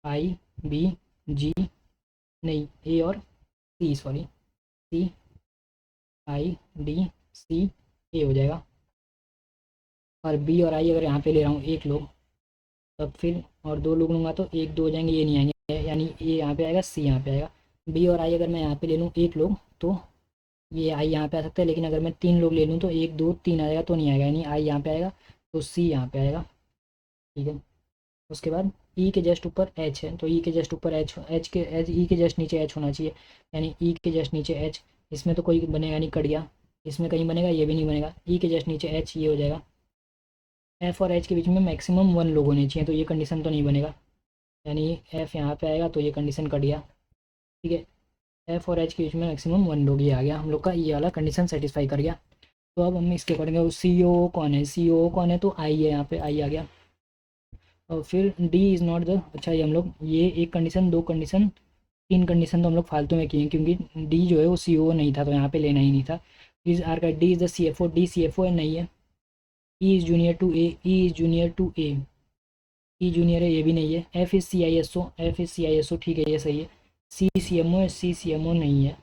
आई बी जी, नहीं ए और सी, sorry C I D C ए हो जाएगा। और बी और आई अगर यहाँ पे ले रहा हूँ एक लोग, तब फिर और 2 लोग लूँगा तो 1 2 हो जाएंगे, ये नहीं आएंगे, यानी ए यहाँ पे आएगा, सी यहाँ पे आएगा। बी और आई अगर मैं यहाँ पे ले लूँ एक लोग तो ये आई यहाँ पे आ सकता है, लेकिन अगर मैं 3 लोग ले लूँ तो 1 2 3 आ जाएगा, तो नहीं आएगा, यानी आई यहाँ पे आएगा, तो सी यहाँ पे आएगा, ठीक है। उसके बाद ई के जस्ट ऊपर एच है, तो ई के जस्ट ऊपर एच ई के जस्ट नीचे एच होना चाहिए, यानी ई के जस्ट नीचे एच, इसमें तो कोई बनेगा नहीं, कट गया। इसमें कहीं बनेगा, ये भी नहीं बनेगा, ई के जस्ट नीचे एच, ये हो जाएगा। एफ और एच के बीच में मैक्सिमम 1 लोग होने चाहिए, तो ये कंडीशन तो नहीं बनेगा, यानी एफ यहाँ पे आएगा, तो ये कंडीशन कट गया, ठीक है। एफ और एच के बीच में मैक्सिमम 1 लोग, ये आ गया, हम लोग का ये वाला कंडीशन सेटिस्फाई कर गया। तो अब हम इसके अकॉर्डिंग, सी ओ कौन है, सी ओ कौन है, तो आई है, यहाँ पे आई आ गया। और फिर डी इज़ नॉट द, अच्छा ये हम लोग ये एक कंडीशन, 2 कंडीशन, 3 कंडीशन तो हम लोग फालतू में किए, क्योंकि डी जो है वो सी ओ नहीं था, तो यहाँ पे लेना ही नहीं था। इज आर का D is the C F O, D C F O है, नहीं है। E is junior to A, E is junior to A, E junior है, ये भी नहीं है। F is C I S O, F is C I S O, ठीक है, ये सही है। सी सी एम ओ है, सी सी एम ओ नहीं है।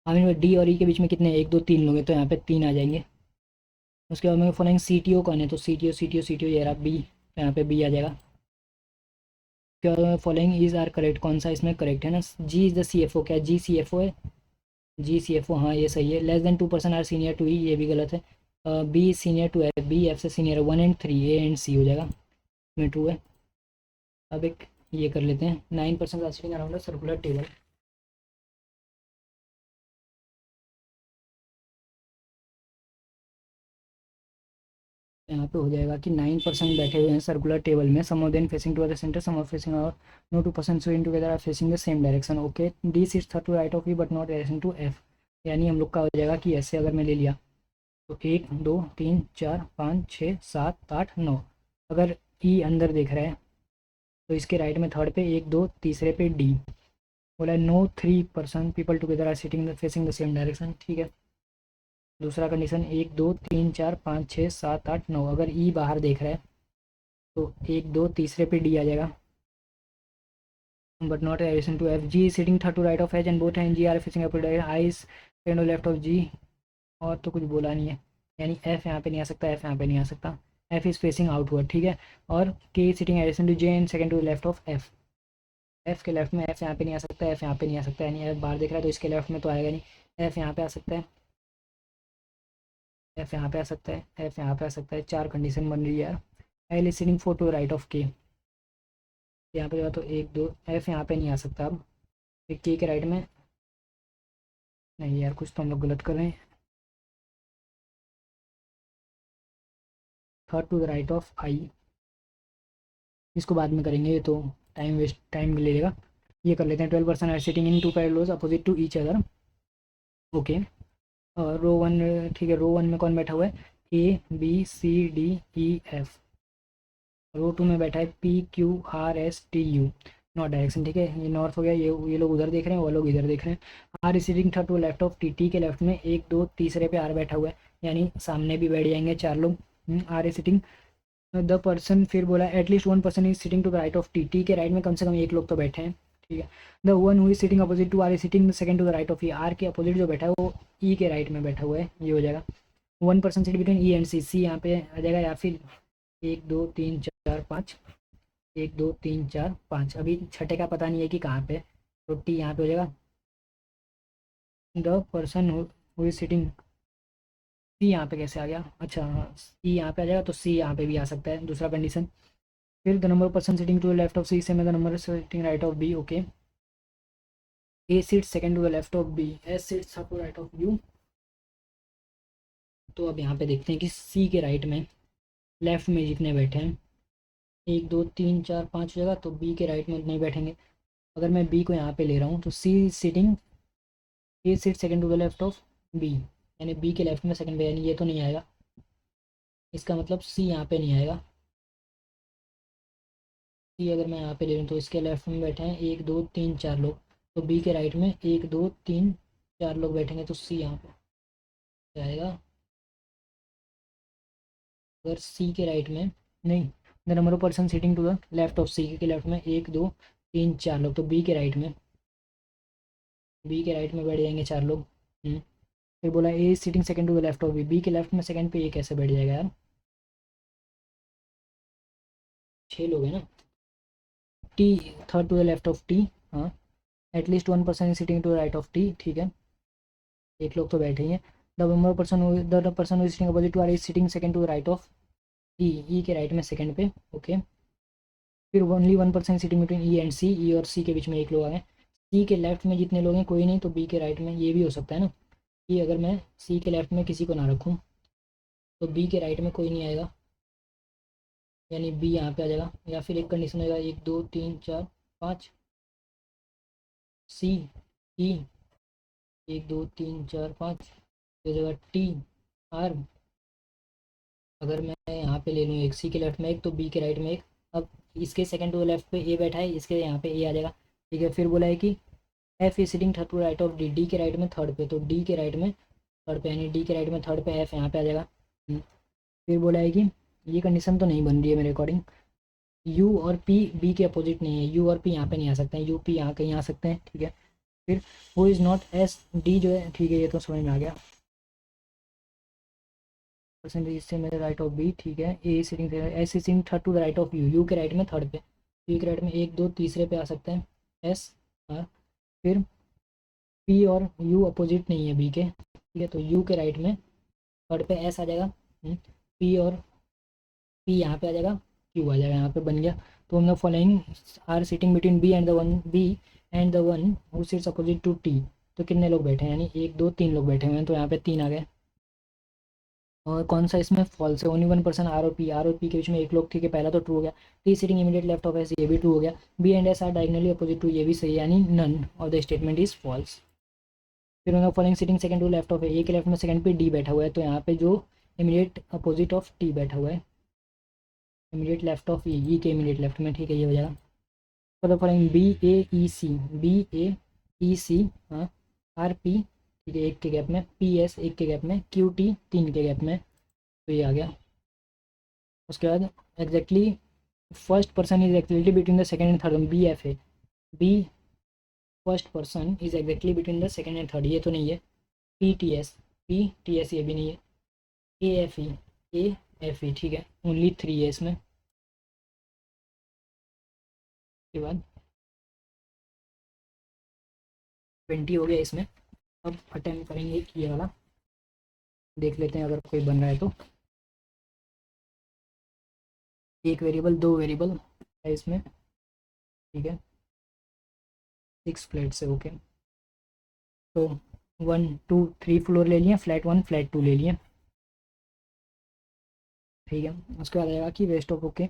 हमें डी और ई के बीच में कितने, 1 2 3 लोग हैं, तो यहाँ पे 3 आ जाएंगे। उसके बाद में फॉलोइंग सी टी ओ कौन है, तो C T O C T O C T O, ये रहा बी, तो यहाँ पे बी आ जाएगा। क्या फॉलोइंग इज आर करेक्ट, कौन सा इसमें करेक्ट है ना, G is the C F O, क्या जी सी एफ ओ है, जी सी एफ ओ, हाँ ये सही है। Less than 2% are senior to E, ये भी गलत है। B senior to F, B F से सीनियर है, 1 and 3 ए एंड सी हो जाएगा, इसमें ट्रू है। अब एक ये कर लेते हैं, 9% are sitting around a circular table. यहाँ पे हो जाएगा कि 9% बैठे हुए हैं सर्कुलर टेबल में, some of them facing to the center, some of facing out, no 2% sitting together are facing the same direction. Okay, D seats third to right of E but not direction to F. यानी हम लोग का हो जाएगा कि ऐसे अगर मैं ले लिया तो 1 2 3 4 5 6 7 8 9, अगर ई अंदर देख रहा है तो इसके राइट में थर्ड पे 1 2, तीसरे पे डी। बोला है no 3% people together are sitting facing the same direction, ठीक है। दूसरा कंडीशन 1 2 3 4 5 6 7 8 9, अगर ई बाहर देख रहा है तो 1 2 तीसरे पे डी आ जाएगा, but not adjacent to F. G sitting third to right of H and both hand G are facing up direction, I second और लेफ्ट ऑफ जी। और तो कुछ बोला नहीं है, यानी एफ यहाँ पे नहीं आ सकता, एफ यहाँ पे नहीं आ सकता, एफ इज़ फेसिंग आउटवर्ड, ठीक है। और K sitting adjacent to J and second to left of F, F के लेफ्ट में एफ यहाँ पे नहीं आ सकता, एफ यहाँ पे नहीं आ सकता, यानी एफ बाहर दिख रहा है तो इसके लेफ्ट में तो आएगा नहीं, एफ यहाँ पे आ सकता है, एफ यहाँ पे आ सकता है, एफ यहाँ पे आ सकता है, चार कंडीशन बन रही है यार। L is sitting four to right of K, यहाँ पे जाओ तो 1 2, एफ यहाँ पे नहीं आ सकता, अब के राइट में नहीं यार, कुछ तो हम लोग गलत कर रहे हैं, third to the right of I, इसको बाद में करेंगे, ये तो टाइम वेस्ट, टाइम ले लेगा। ये कर लेते हैं, 12% are sitting in two parallels opposite to each other. Okay, और रो वन, ठीक है, रो वन में कौन बैठा हुआ है, A B C D E F. Row two में बैठा है P Q R S T U, not direction, ठीक है। ये नॉर्थ हो गया, ये लोग उधर देख रहे हैं, वो लोग इधर देख रहे हैं। R sitting third to left of T, T के लेफ्ट में 1 2 तीसरे पे आर बैठा हुआ है, यानी सामने भी बैठ जाएंगे चार लोग। R is sitting the person, फिर बोला at least 1% is sitting to the right of T, T के राइट में कम से कम एक लोग तो बैठे हैं, ठीक है। The one who is sitting opposite to R is sitting second to the right of E, R के अपोजिट जो बैठा है वो ई के राइट में बैठा हुआ है, ये हो जाएगा। 1% सिट बिटवीन ई एंड सी, सी यहाँ पे आ जाएगा, या फिर 1 2 3 4 5, 1 2 3 4 5, अभी छठे का पता नहीं है कि कहाँ पे, तो टी यहाँ पे हो जाएगा। The person who is sitting, C यहाँ पे कैसे आ गया, अच्छा सी यहाँ पे आ जाएगा तो सी यहाँ पे भी आ सकता है, दूसरा कंडीशन। फिर the number person sitting to the left of C से the number sitting right of B. Okay, A seat second to the left of B, S seat third to right of U. तो अब यहाँ पे देखते हैं कि सी के right में लेफ्ट में जितने बैठे हैं 1 2 3 4 5 जगह, तो बी के राइट में नहीं बैठेंगे। अगर मैं बी को यहाँ पे ले रहा हूँ तो C sitting, A seat second to the left of B, यानी बी के लेफ्ट में सेकंड पे, यानी ये तो नहीं आएगा, इसका मतलब सी यहाँ पे नहीं आएगा। सी अगर मैं यहाँ पे ले लूँ तो इसके लेफ्ट में बैठे हैं 1 2 3 4 लोग, तो बी के राइट में 1 2 3 4 लोग बैठेंगे, तो सी यहाँ पे आएगा। अगर सी के राइट में नहीं, the number of person sitting to the left of C, के लेफ्ट में 1 2 3 4 लोग, तो बी के राइट में बैठ जाएंगे चार लोग। फिर बोला A sitting second to the left of B, B के लेफ्ट में सेकंड पे ए कैसे बैठ जाएगा यार, 6 लोग हैं ना। T third to the left of T, हाँ, at least 1% sitting to the right of T, ठीक है, एक लोग तो बैठे ही हैं। The person sitting opposite to R is sitting second to the right of E, E के राइट में सेकंड पे। ओके, फिर only 1% sitting between E and C, E और सी के बीच में एक लोग आ गए। सी के लेफ्ट में जितने लोग हैं कोई नहीं, तो बी के राइट में ये भी हो सकता है ना, कि अगर मैं सी के लेफ्ट में किसी को ना रखूँ तो बी के राइट में कोई नहीं आएगा, यानी बी यहाँ पे आ जाएगा। या फिर एक कंडीशन होगा 1 2 3 4 5, सी ई, 1 2 3 4 5, तो जगह टी आर। अगर मैं यहाँ पे ले लूँ एक सी के लेफ्ट में एक, तो बी के राइट में एक, अब इसके सेकंड टू लेफ्ट पे ए बैठा है, इसके यहाँ पे ए आ जाएगा, ठीक है। फिर बोला है कि F is sitting third to right of D, D के राइट में थर्ड पे, तो डी के राइट में थर्ड पे, यानी डी के राइट में थर्ड पे एफ यहाँ पे आ जाएगा। फिर बोला है कि ये कंडीशन तो नहीं बन रही है मेरे अकॉर्डिंग, यू और पी बी के अपोजिट नहीं है, यू और पी यहाँ पे नहीं आ सकते हैं, यू पी यहाँ कहीं आ सकते हैं, ठीक है। फिर वो इज़ नॉट एस डी जो है, ठीक है, ये तो समझ में आ गया। परसेंटेज इससे मेरे राइट ऑफ बी, ठीक है। A sitting S is sitting third to the right of U, U के राइट में थर्ड पे, यू के राइट में एक दो तीसरे पे आ सकते हैं एस। फिर पी और यू अपोजिट नहीं है बी के, ठीक है, तो यू के राइट में थर्ड पे एस आ जाएगा, पी और पी यहाँ पे आ जाएगा, क्यू आ जाएगा, यहाँ पे बन गया। तो हम लोग following are sitting between B and the one, B and the one who sits opposite to T. तो कितने लोग बैठे हैं, यानी एक दो तीन लोग बैठे हुए हैं, तो यहाँ पे तीन आ गए। और कौन सा इसमें फॉल्स है, ओनली 1% आर और पी के बीच में एक लोग, ठीक है, पहला तो ट्रू हो गया। T sitting immediate left of S, ये भी ट्रू हो गया। B and S are diagonally opposite to, ये भी सही है, यानी none of the statement is false. फिर उन्होंने following sitting second to left of A के लेफ्ट में सेकंड पे डी बैठा हुआ है, तो यहाँ पे जो इमीडिएट अपोजिट ऑफ टी बैठा हुआ है, इमीडिएट लेफ्ट ऑफ ई के इमीडिएट लेफ्ट में, ठीक है, ये हो जाएगा। For the following B A E C, B A E C, हाँ, आर पी, ठीक है, एक के गैप में, पी एस एक के गैप में, क्यू टी तीन के गैप में, तो ये आ गया। उसके बाद exactly first person is actually between the second and third, B F A, B first person is exactly between the second and third, ये तो नहीं है। पी टी एस ये भी नहीं है। ए एफ ई, ठीक है, ओनली 3 है इसमें। के बाद 20 हो गया इसमें। अब अटेम्प्ट करेंगे ये वाला, देख लेते हैं अगर कोई बन रहा है तो। एक वेरिएबल दो वेरिएबल है इसमें, ठीक है, 6 फ्लैट से, ओके। तो 1 2 3 फ्लोर ले लिए, फ्लैट 1 फ्लैट 2 ले लिए, ठीक है। उसके बाद आएगा कि वेस्ट ऑफ, ओके,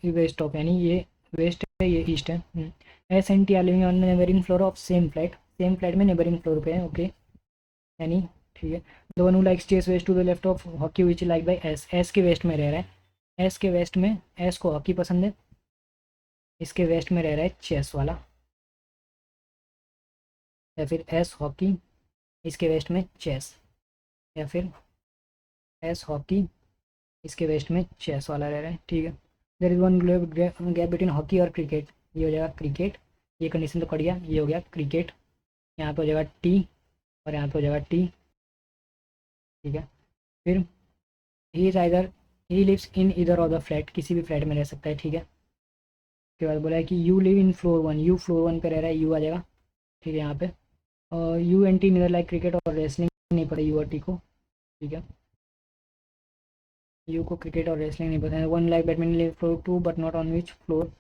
ये वेस्ट ऑफ यानी ये वेस्ट है, ये ईस्ट है। S and T are living on neighbouring floor of same flat में नेबरिंग फ्लोर पे है, ओके, यानी ठीक है। The one who likes chess west to the left of hockey which like by S, S के west में रह रहा है, एस के वेस्ट में, एस को हॉकी पसंद है, इसके वेस्ट में रह रहा है चेस वाला, या फिर एस हॉकी, इसके वेस्ट में चेस, या फिर एस हॉकी, इसके वेस्ट में चेस वाला रह रहा है, ठीक है। There is one gap between hockey और क्रिकेट, ये हो जाएगा क्रिकेट, ये कंडीशन तो कट गया, ये हो गया क्रिकेट, यहाँ पे हो जाएगा टी और यहाँ पे हो जाएगा टी, ठीक है। फिर he is either, he lives in either of the flat, किसी भी फ्लैट में रह सकता है, ठीक है। उसके बाद बोला है कि you live in floor 1, you floor 1 पे रह रहा है, यू आ जाएगा, ठीक है, यहाँ पे। और you and T near like cricket और रेसलिंग नहीं पता यू और टी को, ठीक है, यू को क्रिकेट और रेसलिंग नहीं पता है। One like badminton live floor 2 but not on which floor,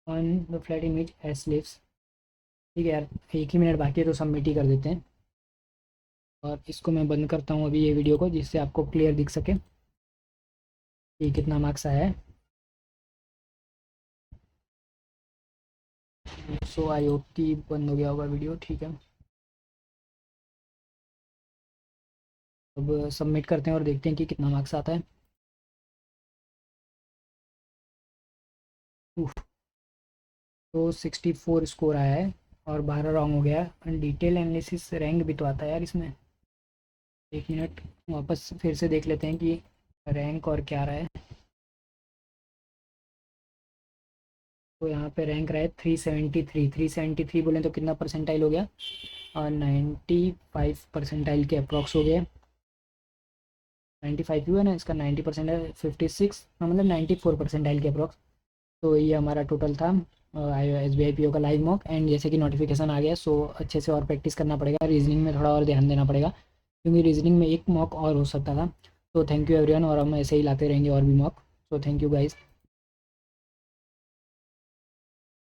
on the flat in which S lives, ठीक है यार, एक ही मिनट बाकी है तो सबमिट ही कर देते हैं। और इसको मैं बंद करता हूँ अभी ये वीडियो को, जिससे आपको क्लियर दिख सके कि कितना मार्क्स आया है। सो आई होप कि बंद हो गया होगा वीडियो, ठीक है। अब सबमिट करते हैं और देखते हैं कि कितना मार्क्स आता है। तो 64 स्कोर आया है और 12 रॉन्ग हो गया। डिटेल एनालिसिस रैंक भी तो आता है यार इसमें, एक मिनट वापस फिर से देख लेते हैं कि रैंक और क्या रहा है। तो यहाँ पे रैंक रहा है 373, 373 बोलें तो कितना परसेंटाइल हो गया, और 95 परसेंटाइल के अप्रॉक्स हो गया। 95 हुआ ना, इसका 90% है, 56, हाँ मतलब 94 परसेंटाइल के अप्रॉक्स। तो ये हमारा टोटल था SBI PO का लाइव मॉक। एंड जैसे कि नोटिफिकेशन आ गया, सो अच्छे से और प्रैक्टिस करना पड़ेगा, रीजनिंग में थोड़ा और ध्यान देना पड़ेगा, क्योंकि रीजनिंग में एक मॉक और हो सकता था। तो थैंक यू एवरीवन, और हम ऐसे ही लाते रहेंगे और भी mock. So thank you guys.